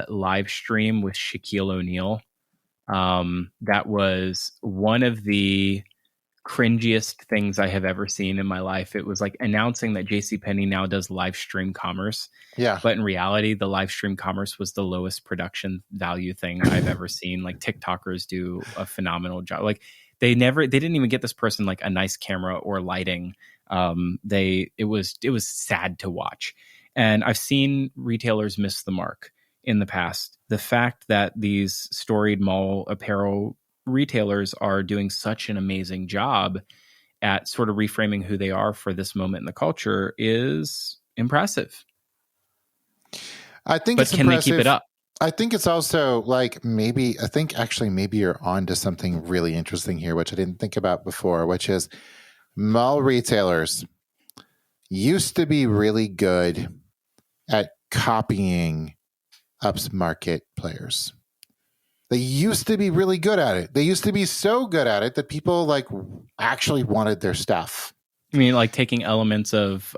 A: live stream with Shaquille O'Neal. That was one of the cringiest things I have ever seen in my life. It was like announcing that JCPenney now does live stream commerce.
B: Yeah.
A: But in reality, the live stream commerce was the lowest production value thing I've ever seen. Like TikTokers do a phenomenal job. Like they didn't even get this person like a nice camera or lighting. It was sad to watch. And I've seen retailers miss the mark in the past. The fact that these storied mall apparel retailers are doing such an amazing job at sort of reframing who they are for this moment in the culture is impressive.
B: I think,
A: but can impressive. They keep it up?
B: I think it's also like maybe you're on to something really interesting here, which I didn't think about before, which is mall retailers used to be really good at copying upmarket players. They used to be really good at it. They used to be so good at it that people like actually wanted their stuff.
A: I mean, like taking elements of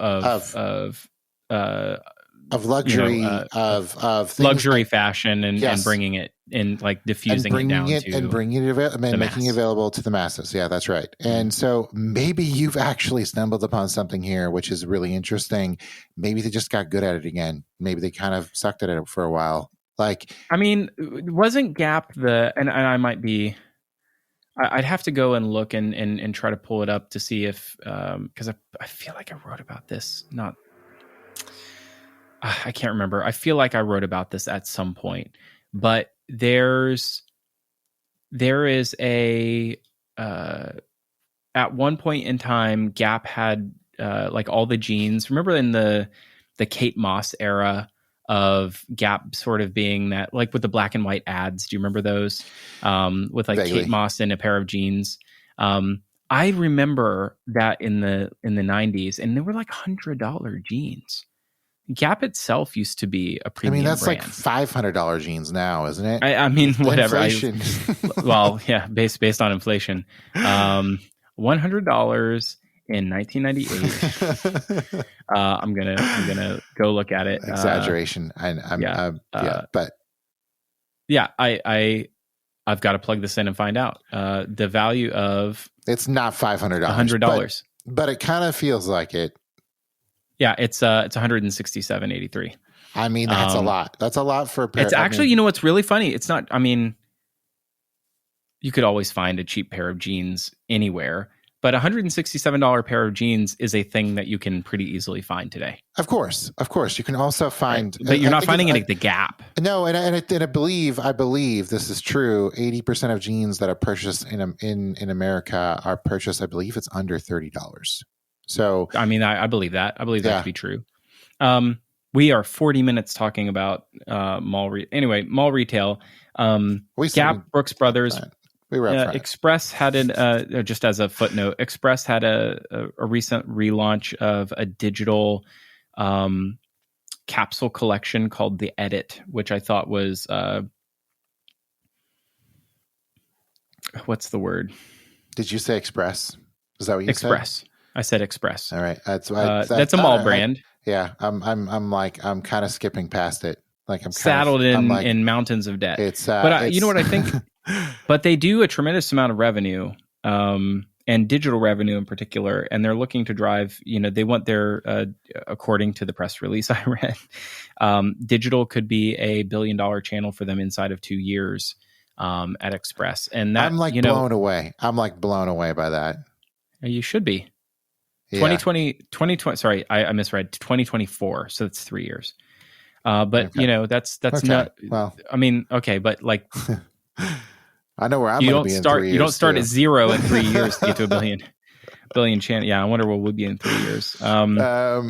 B: luxury, of
A: luxury fashion and bringing it in, like diffusing it down
B: and bringing it making it available to the masses. Yeah, that's right. And so maybe you've actually stumbled upon something here, which is really interesting. Maybe they just got good at it again. Maybe they kind of sucked at it for a while. Like,
A: I mean, wasn't Gap and I might be, I'd have to go and look and try to pull it up to see if, because I feel like I wrote about this. I can't remember. I feel like I wrote about this at some point, but there is a, at one point in time, Gap had like all the jeans. Remember in the Kate Moss era of Gap sort of being that, like with the black and white ads. Do you remember those? With like
B: Vaguely.
A: Kate Moss in a pair of jeans. I remember that in the 90s, and they were like $100 jeans. Gap itself used to be a premium
B: that's
A: brand.
B: like $500 jeans now, isn't it?
A: I mean, whatever.
B: Inflation.
A: Well, yeah, based on inflation. $100 in 1998. I'm gonna go look at it.
B: Exaggeration. But
A: yeah, I've got to plug this in and find out the value of.
B: It's not $500.
A: $100,
B: but it kind of feels like it.
A: Yeah, it's $167.83.
B: I mean, that's a lot. That's a lot for a pair.
A: It's actually, you know what's really funny? It's not, I mean, you could always find a cheap pair of jeans anywhere, but $167 pair of jeans is a thing that you can pretty easily find today.
B: Of course. You can also find,
A: right. But you're not finding it at the Gap.
B: No, and I believe this is true. 80% of jeans that are purchased in America are purchased. I believe it's under $30. So,
A: I mean, I believe that. I believe that to be true. We are 40 minutes talking about mall retail. Gap, Brooks Brothers,
B: we were up
A: Express had it, just as a footnote, Express had a recent relaunch of a digital capsule collection called The Edit, which I thought was, what's the word?
B: Did you say Express? Is that what you said?
A: Express. I said Express.
B: All right. That's
A: a mall brand.
B: I'm kind of skipping past it. Like I'm
A: saddled in mountains of debt. You know what I think? But they do a tremendous amount of revenue, and digital revenue in particular, and they're looking to drive. They want their, according to the press release I read, digital could be $1 billion channel for them inside of 2 years at Express, and that
B: I'm like blown away. I'm like blown away by that.
A: You should be.
B: Yeah.
A: 2020, sorry, I misread. 2024, so that's 3 years. But
B: okay.
A: That's
B: okay.
A: not.
B: Well,
A: I mean, okay, but like,
B: I know where I'm going to be in 3 years.
A: You don't start at zero in 3 years to get to a billion channel. Yeah, I wonder what we'll be in 3 years. But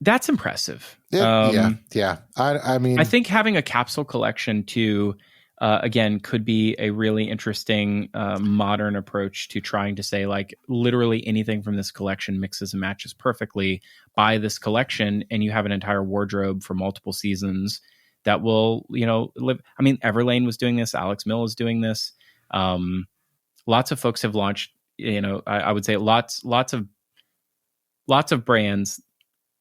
A: that's impressive.
B: Yeah. I mean,
A: I think having a capsule collection too. Again, could be a really interesting modern approach to trying to say, like, literally anything from this collection mixes and matches perfectly. Buy this collection, and you have an entire wardrobe for multiple seasons that will, live. I mean, Everlane was doing this. Alex Mill is doing this. Lots of folks have launched. I would say lots of brands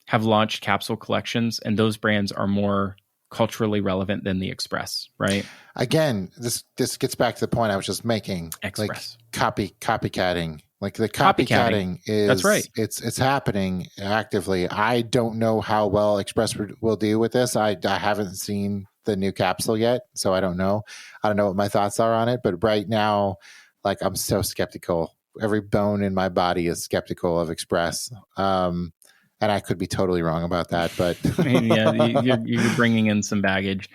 A: have launched capsule collections, and those brands are more culturally relevant than the Express, right?
B: Again, this gets back to the point I was just making.
A: Express.
B: Like copycatting. Like the copycatting is,
A: that's right.
B: It's happening actively. I don't know how well Express will do with this. I haven't seen the new capsule yet, so I don't know. I don't know what my thoughts are on it, but right now, like, I'm so skeptical. Every bone in my body is skeptical of Express. And I could be totally wrong about that, but
A: yeah, you're bringing in some baggage.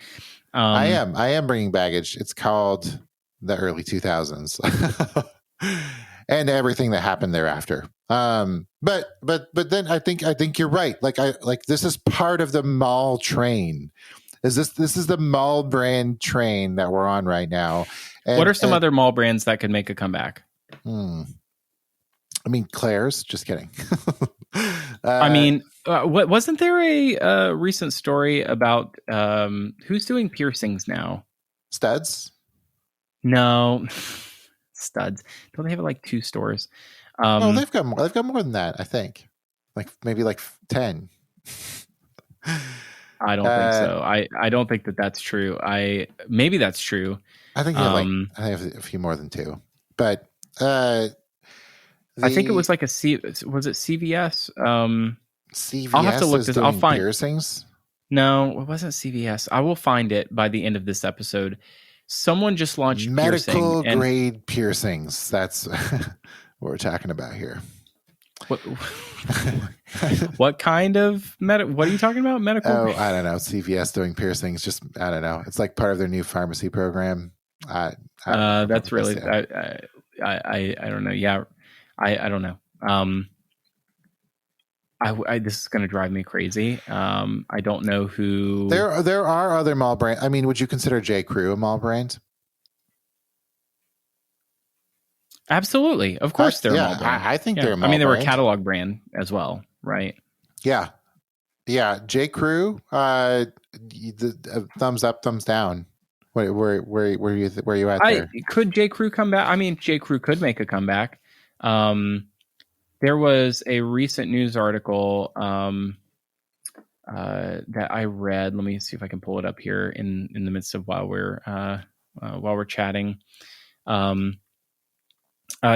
B: I am bringing baggage. It's called the early 2000s. And everything that happened thereafter. But then I think you're right. Like this is part of the mall train. This is the mall brand train that we're on right now.
A: What are some other mall brands that could make a comeback?
B: I mean, Claire's. Just kidding.
A: I mean, what wasn't there a recent story about who's doing piercings now?
B: Studs?
A: No. Studs. Don't they have like 2 stores?
B: Oh, they've got more. They've got more than that, I think. Like maybe like 10.
A: I don't think so. I don't think that's true. Maybe that's true.
B: I think I have a few more than 2. But
A: I think it was like was it CVS?
B: CVS
A: I'll have to look
B: is
A: this.
B: doing
A: I'll find
B: piercings.
A: No, it wasn't CVS. I will find it by the end of this episode. Someone just launched
B: medical grade piercings. That's what we're talking about here.
A: What kind of what are you talking about? Medical?
B: Oh, I don't know. CVS doing piercings. Just, I don't know. It's like part of their new pharmacy program.
A: That's really, I don't know. Yeah. I don't know. This is going to drive me crazy. I don't know who.
B: There are other mall brands. I mean, would you consider J. Crew a mall brand?
A: Absolutely, of course they're a mall brand.
B: I think they're a mall brand.
A: I mean, they were a catalog brand as well, right?
B: Yeah. J. Crew. The thumbs up, thumbs down. Where are you at there?
A: Could J. Crew come back? I mean, J. Crew could make a comeback. There was a recent news article that I read. Let me see if I can pull it up here in the midst of while we're chatting.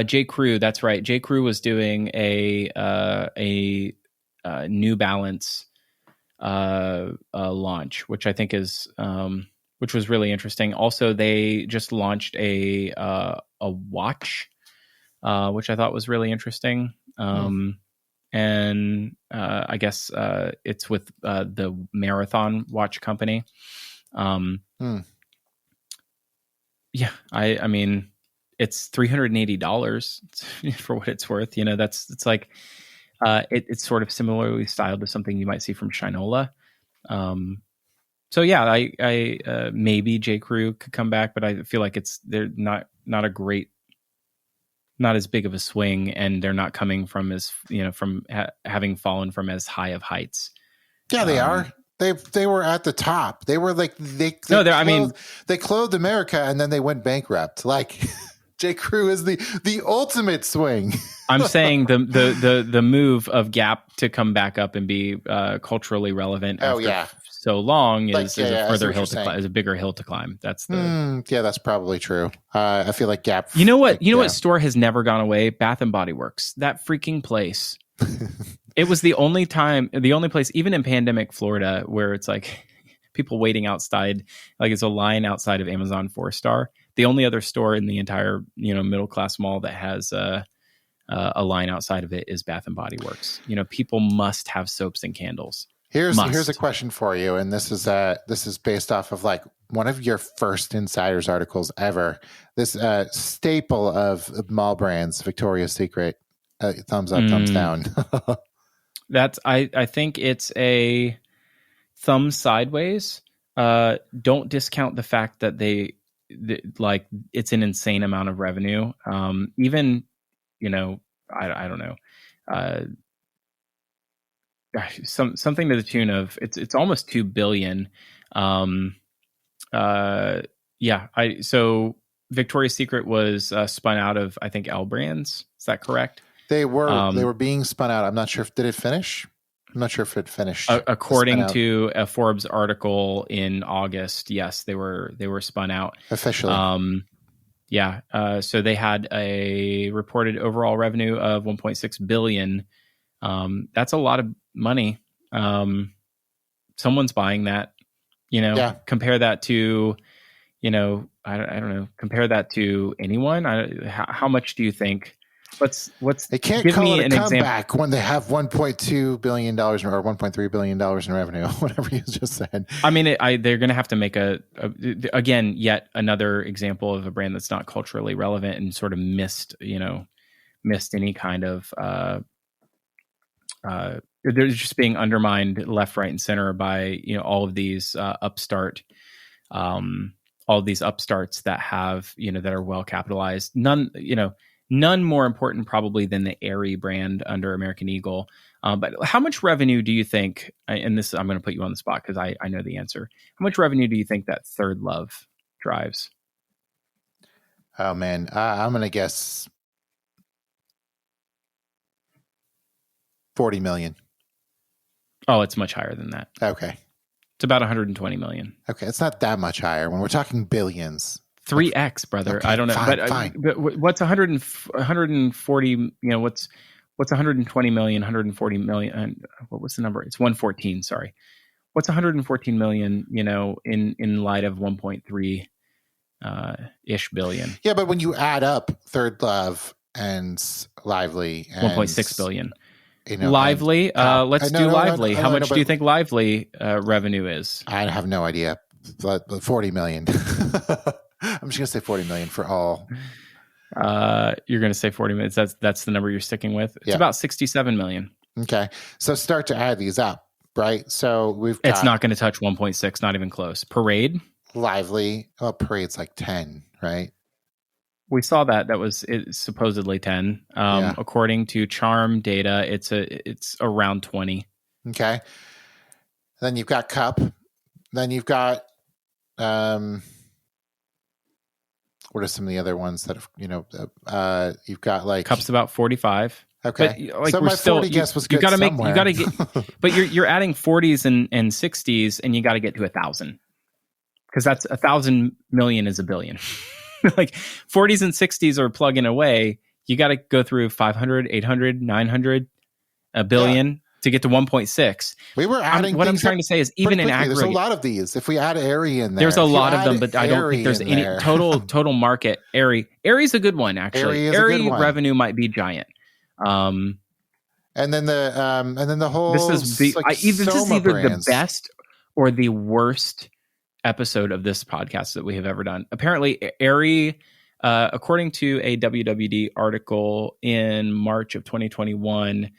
A: J. Crew, that's right. J. Crew was doing a New Balance launch, which I think is which was really interesting. Also, they just launched a watch, which I thought was really interesting. And I guess it's with the Marathon watch company. Yeah, I mean, it's $380 for what it's worth. You know, it's like it's sort of similarly styled to something you might see from Shinola. So yeah, I maybe J. Crew could come back, but I feel like they're not a great, not as big of a swing, and they're not coming from having fallen from as high of heights.
B: Yeah, they are. They were at the top. They were like they clothed America, and then they went bankrupt. Like J. Crew is the ultimate swing.
A: I'm saying the move of Gap to come back up and be culturally relevant. So long is a further hill to climb, is a bigger hill to climb. That's
B: that's probably true. I feel like Gap.
A: You know what? What store has never gone away? Bath and Body Works. That freaking place. It was the only place, even in pandemic Florida, where it's like people waiting outside, like it's a line outside of Amazon 4-star. The only other store in the entire middle class mall that has a line outside of it is Bath and Body Works. People must have soaps and candles.
B: Here's a question for you, and this is based off of like one of your first Insiders articles ever. This staple of mall brands, Victoria's Secret, thumbs up, thumbs down.
A: That's I think it's a thumb sideways. Don't discount the fact that like it's an insane amount of revenue. Even I don't know. Something to the tune of it's almost $2 billion. So Victoria's Secret was spun out of, I think, L Brands. Is that correct?
B: They were being spun out. I'm not sure did it finish? I'm not sure if it finished.
A: According to a Forbes article in August, yes, they were spun out
B: officially.
A: So they had a reported overall revenue of 1.6 billion. That's a lot of money. Someone's buying that. Compare that to, I don't know. Compare that to anyone. How much do you think?
B: They can't call it a comeback when they have $1.2 billion or $1.3 billion in revenue, whatever you just said.
A: I mean, they're going to have to make again, yet another example of a brand that's not culturally relevant and sort of missed any kind of, they're just being undermined left, right, and center by, all of these upstarts that have, that are well capitalized. None more important probably than the Aerie brand under American Eagle. But how much revenue do you think, and this, I'm going to put you on the spot because I know the answer. How much revenue do you think that Third Love drives?
B: Oh man, I'm going to guess 40 million.
A: Oh, it's much higher than that.
B: Okay.
A: It's about 120 million.
B: Okay. It's not that much higher when we're talking billions.
A: 3x, brother. Okay, I don't know.
B: Fine.
A: But what's 140, what's 120 million, 140 million? What was the number? It's 114, sorry. What's 114 million, in light of 1.3 ish billion?
B: Yeah, but when you add up Third Love and Lively and
A: 1.6 billion. Lively, let's do Lively. How much do you think Lively revenue is?
B: I have no idea, but 40 million. I'm just going to say 40 million for all.
A: You're going to say 40 million. That's the number you're sticking with. It's about 67 million.
B: Okay. So start to add these up, right? So
A: it's not going to touch 1.6, not even close. Parade?
B: Lively. Well, Parade's like 10, right?
A: We saw that was supposedly 10. According to Charm data, it's around 20.
B: Okay. Then you've got Cup. Then you've got what are some of the other ones that have, you've got like
A: Cup's about 45.
B: Okay.
A: But,
B: so my 40 guess was good.
A: You got to get, but you're adding 40s and 60s, and you got to get to 1,000, because that's 1,000 million is a billion. Like 40s and 60s are plugging away. You got to go through 500, 800, 900, a billion to get to 1.6.
B: We were adding.
A: What I'm trying to say is, even in aggregate,
B: there's a lot of these. If we add Aerie in there,
A: there's a lot of them, but I don't think there's any total market. Aerie's a good one, actually. Aerie revenue might be giant.
B: And then the whole.
A: This is either the best or the worst episode of this podcast that we have ever done. Apparently, Aerie, according to a WWD article in March of 2021,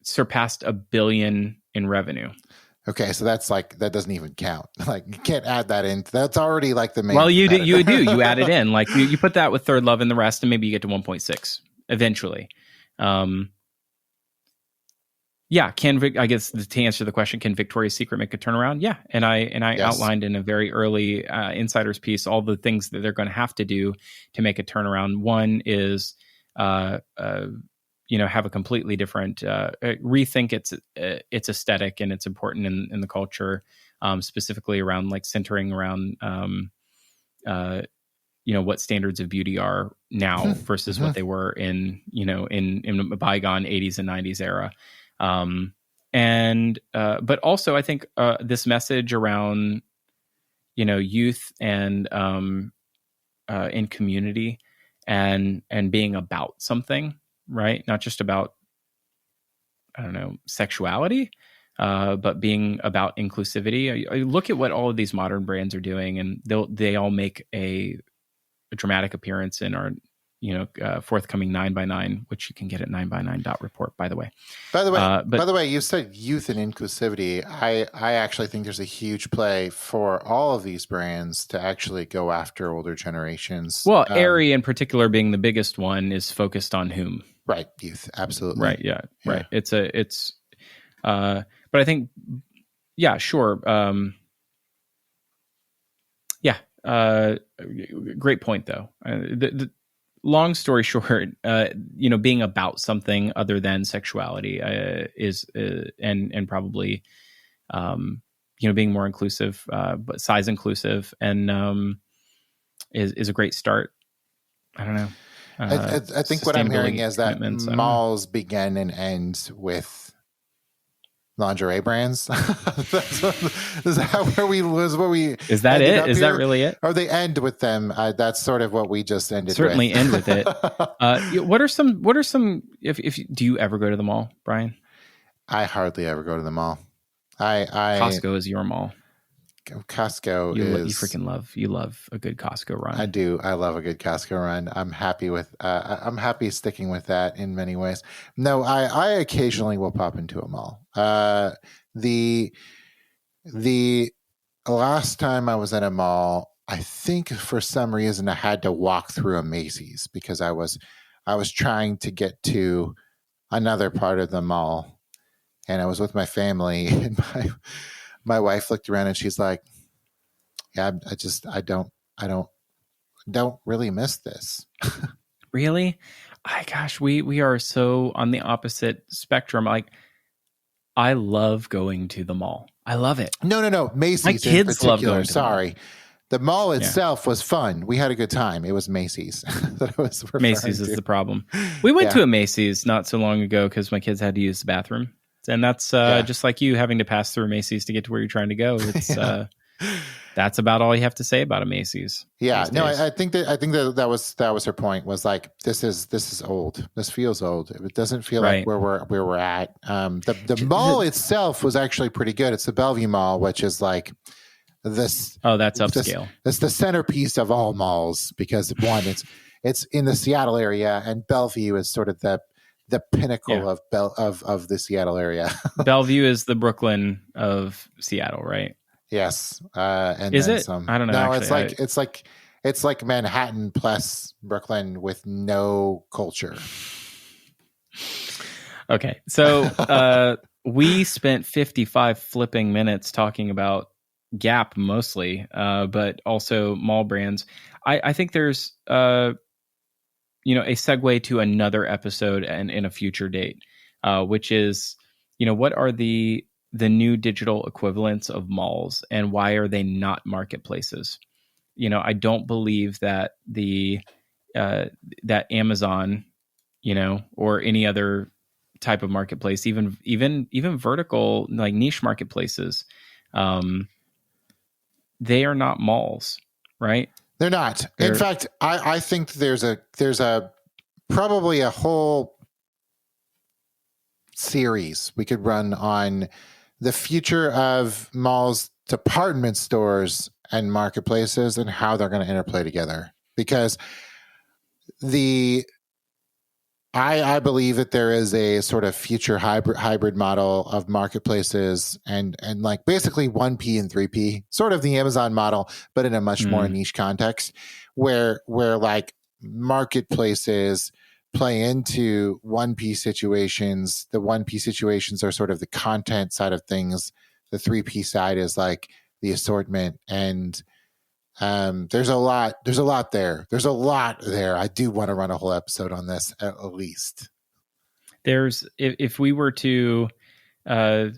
A: surpassed $1 billion in revenue.
B: Okay, so that's like, that doesn't even count. Like, you can't add that in. That's already like the main.
A: Well, you do. You add it in. Like you put that with Third Love and the rest, and maybe you get to 1.6 eventually. Yeah, I guess to answer the question, can Victoria's Secret make a turnaround? Yeah, and I outlined in a very early insiders piece all the things that they're going to have to do to make a turnaround. One is, have a completely different rethink its aesthetic and its important in the culture, specifically around like centering around what standards of beauty are now versus what they were in a bygone 80s and 90s era. But also I think this message around youth and in community and being about something, right? Not just about, I don't know, sexuality, but being about inclusivity. I look at what all of these modern brands are doing, and they all make a dramatic appearance in our forthcoming 9x9, which you can get at 9x9.report, by the way.
B: By the way, you said youth and inclusivity. I actually think there's a huge play for all of these brands to actually go after older generations.
A: Well, Aerie in particular being the biggest one is focused on whom?
B: Right. Youth. Absolutely.
A: Right. Yeah. Right. But I think, yeah, sure. Great point though. long story short, being about something other than sexuality is and probably being more inclusive, but size inclusive, and is a great start. I don't know.
B: I think what I'm hearing is that malls begin and end with lingerie brands. Is that where we was? Where we
A: is that it? Is that really it?
B: Or they end with them? That's sort of what we just ended.
A: Certainly
B: with.
A: End with it. What are some? If do you ever go to the mall, Brian?
B: I hardly ever go to the mall.
A: Costco is your mall.
B: Costco
A: you
B: freaking
A: you love a good Costco run.
B: I do. I love a good Costco run. I'm happy with. I'm happy sticking with that in many ways. No, I occasionally will pop into a mall. The last time I was at a mall, I think for some reason I had to walk through a Macy's because I was trying to get to another part of the mall, and I was with my family, and my wife looked around and she's like, "Yeah, I don't really miss this."
A: Really? We are so on the opposite spectrum. Like, I love going to the mall. I love it.
B: No. Macy's
A: my kids love going to
B: Sorry. The mall itself was fun. We had a good time. It was Macy's. That I was
A: Macy's is the problem. We went to a Macy's not so long ago because my kids had to use the bathroom. And that's just like you having to pass through Macy's to get to where you're trying to go. It's that's about all you have to say about a Macy's.
B: Yeah, no, I think that was her point. Was like this is old. This feels old. It doesn't feel like where we're at. The mall itself was actually pretty good. It's the Bellevue Mall, which is like this.
A: Oh, that's upscale.
B: It's the centerpiece of all malls because one, it's in the Seattle area, and Bellevue is sort of the pinnacle of the Seattle area.
A: Bellevue is the Brooklyn of Seattle, right?
B: Yes. And
A: is it?
B: Some.
A: I don't know.
B: No,
A: actually,
B: it's like Manhattan plus Brooklyn with no culture.
A: Okay. So we spent 55 flipping minutes talking about GAP mostly, but also mall brands. I think there's a segue to another episode and in a future date, which is, what are the new digital equivalents of malls and why are they not marketplaces? I don't believe that that Amazon, or any other type of marketplace, even vertical, like niche marketplaces, they are not malls, right?
B: They're not. In fact, I think there's a probably a whole series we could run on the future of malls, department stores, and marketplaces, and how they're going to interplay together. Because I believe that there is a sort of future hybrid model of marketplaces and like basically 1P and 3P, sort of the Amazon model, but in a much more niche context, where like marketplaces play into 1P situations. The 1P situations are sort of the content side of things. The 3P side is like the assortment, and there's a lot there. I do want to run a whole episode on this at least.
A: There's, if we were to, at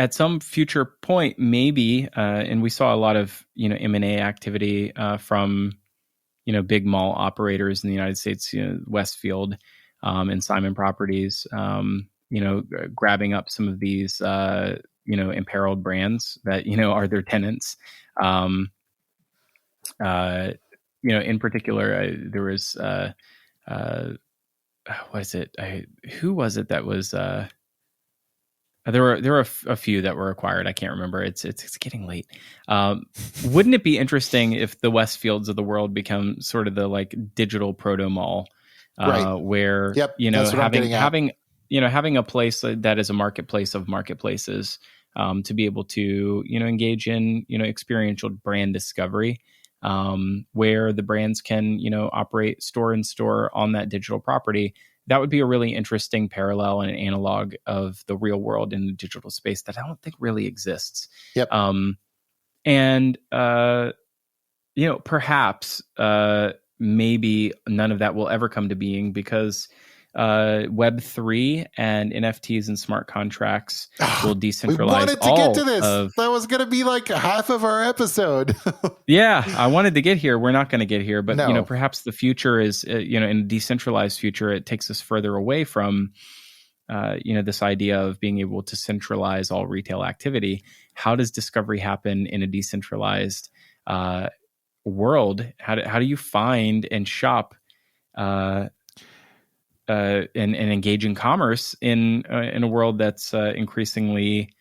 A: some future point, maybe, and we saw a lot of, M&A activity from, big mall operators in the United States, Westfield and Simon Properties, grabbing up some of these, imperiled brands that, are their tenants. In particular, there was, what is it? Who was it that was, there were a few that were acquired. I can't remember. It's getting late. Wouldn't it be interesting if the Westfields of the world become sort of the like digital proto mall, where having a place that is a marketplace of marketplaces, to be able to engage in experiential brand discovery, where the brands can operate store in store on that digital property. That would be a really interesting parallel and an analog of the real world in the digital space that I don't think really exists.
B: Yep.
A: Perhaps, maybe none of that will ever come to being because Web3 and NFTs and smart contracts will decentralize. We
B: wanted to get to this. That was going to be like half of our episode.
A: Yeah, I wanted to get here. We're not going to get here, but perhaps the future is, in a decentralized future, it takes us further away from, this idea of being able to centralize all retail activity. How does discovery happen in a decentralized world? How do you find and shop and engage in commerce in a world that's increasingly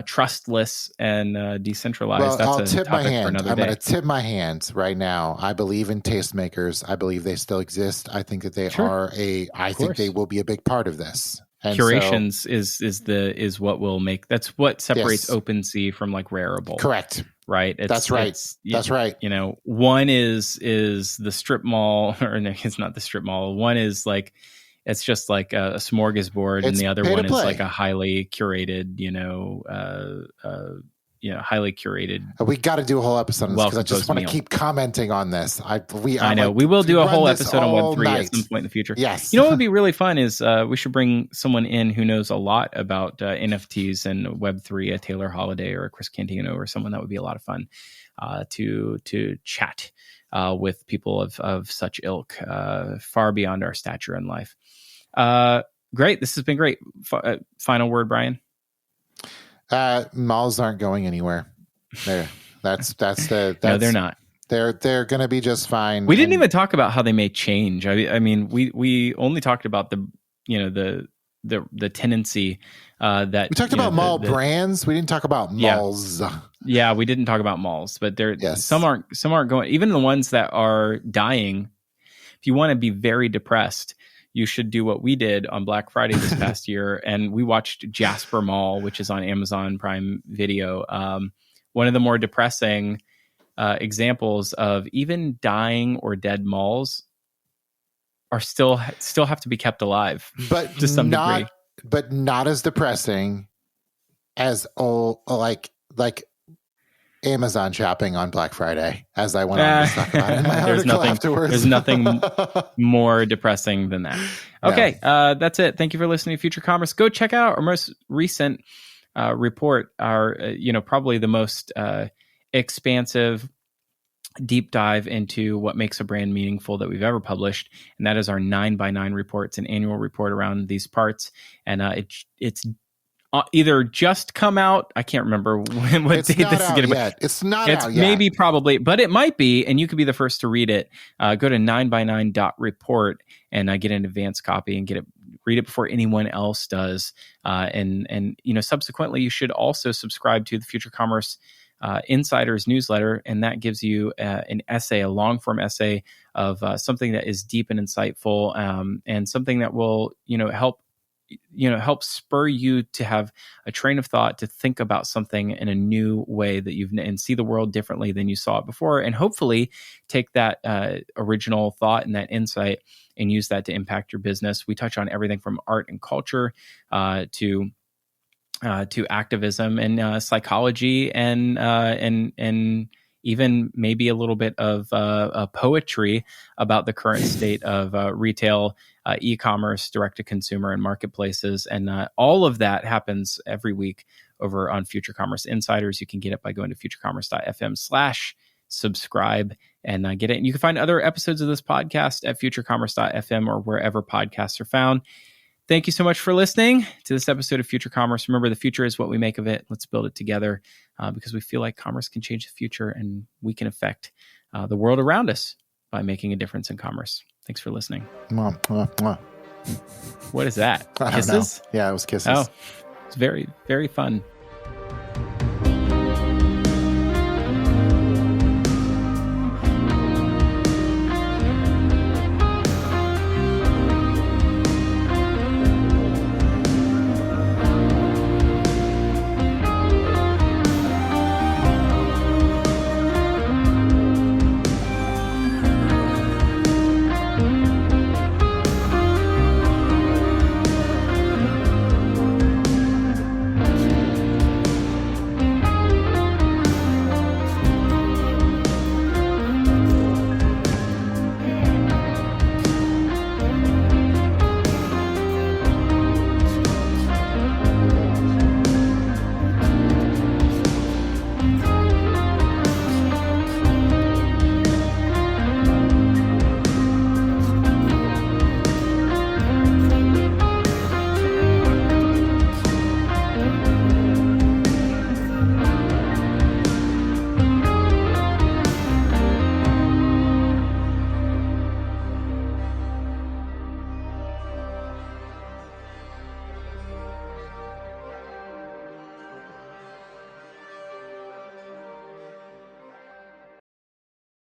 A: trustless and decentralized?
B: Well,
A: That's
B: I'll tip my hand. I'm going to tip my hands right now. I believe in tastemakers. I believe they still exist. I think that they are I think they will be a big part of this. And
A: curations is what will make, that's what separates OpenSea from like Rarible.
B: Correct.
A: Right.
B: That's right. That's right.
A: One is the strip mall, or no, it's not the strip mall. One is like, it's just like a smorgasbord, and the other one is like a highly curated, highly curated.
B: We got to do a whole episode on this because I just want to keep commenting on this. I know
A: we will do a whole episode on Web3 at some point in the future.
B: Yes.
A: What would be really fun is we should bring someone in who knows a lot about NFTs and Web3, a Taylor Holiday or a Chris Cantino or someone. That would be a lot of fun to chat with people of such ilk, far beyond our stature in life. Great. This has been great. Final word, Brian.
B: Malls aren't going anywhere. That's
A: no, they're not.
B: They're going to be just fine.
A: We didn't even talk about how they may change. I mean, we only talked about the tendency that
B: we talked about mall brands. We didn't talk about malls.
A: Yeah, we didn't talk about malls, but some aren't going. Even the ones that are dying. If you want to be very depressed, you should do what we did on Black Friday this past year. And we watched Jasper Mall, which is on Amazon Prime Video. One of the more depressing examples of even dying or dead malls are still have to be kept alive,
B: but
A: to some degree.
B: But not as depressing as like Amazon shopping on Black Friday, as I went on to talk about in my article afterwards.
A: There's nothing more depressing than that. Okay, that's it. Thank you for listening to Future Commerce. Go check out our most recent report, our probably the most expansive deep dive into what makes a brand meaningful that we've ever published, and that is our 9x9 report. It's an annual report around these parts, and it's either just come out. I can't remember what date this is going to be.
B: It's not out yet.
A: Maybe, probably, but it might be, and you could be the first to read it. Go to 9x9.report and get an advanced copy and read it before anyone else does. And subsequently, you should also subscribe to the Future Commerce Insiders newsletter, and that gives you an essay, a long form essay of something that is deep and insightful, and something that will help spur you to have a train of thought, to think about something in a new way and see the world differently than you saw it before, and hopefully take that original thought and that insight and use that to impact your business. We touch on everything from art and culture to activism and psychology and even maybe a little bit of poetry about the current state of retail, e-commerce, direct-to-consumer, and marketplaces. And all of that happens every week over on Future Commerce Insiders. You can get it by going to futurecommerce.fm/subscribe and get it. And you can find other episodes of this podcast at futurecommerce.fm or wherever podcasts are found. Thank you so much for listening to this episode of Future Commerce. Remember, the future is what we make of it. Let's build it together because we feel like commerce can change the future and we can affect the world around us by making a difference in commerce. Thanks for listening.
B: Mwah, mwah, mwah.
A: What is that?
B: I
A: Kisses?
B: don't know. Yeah, it was kisses.
A: Oh, it's very, very fun.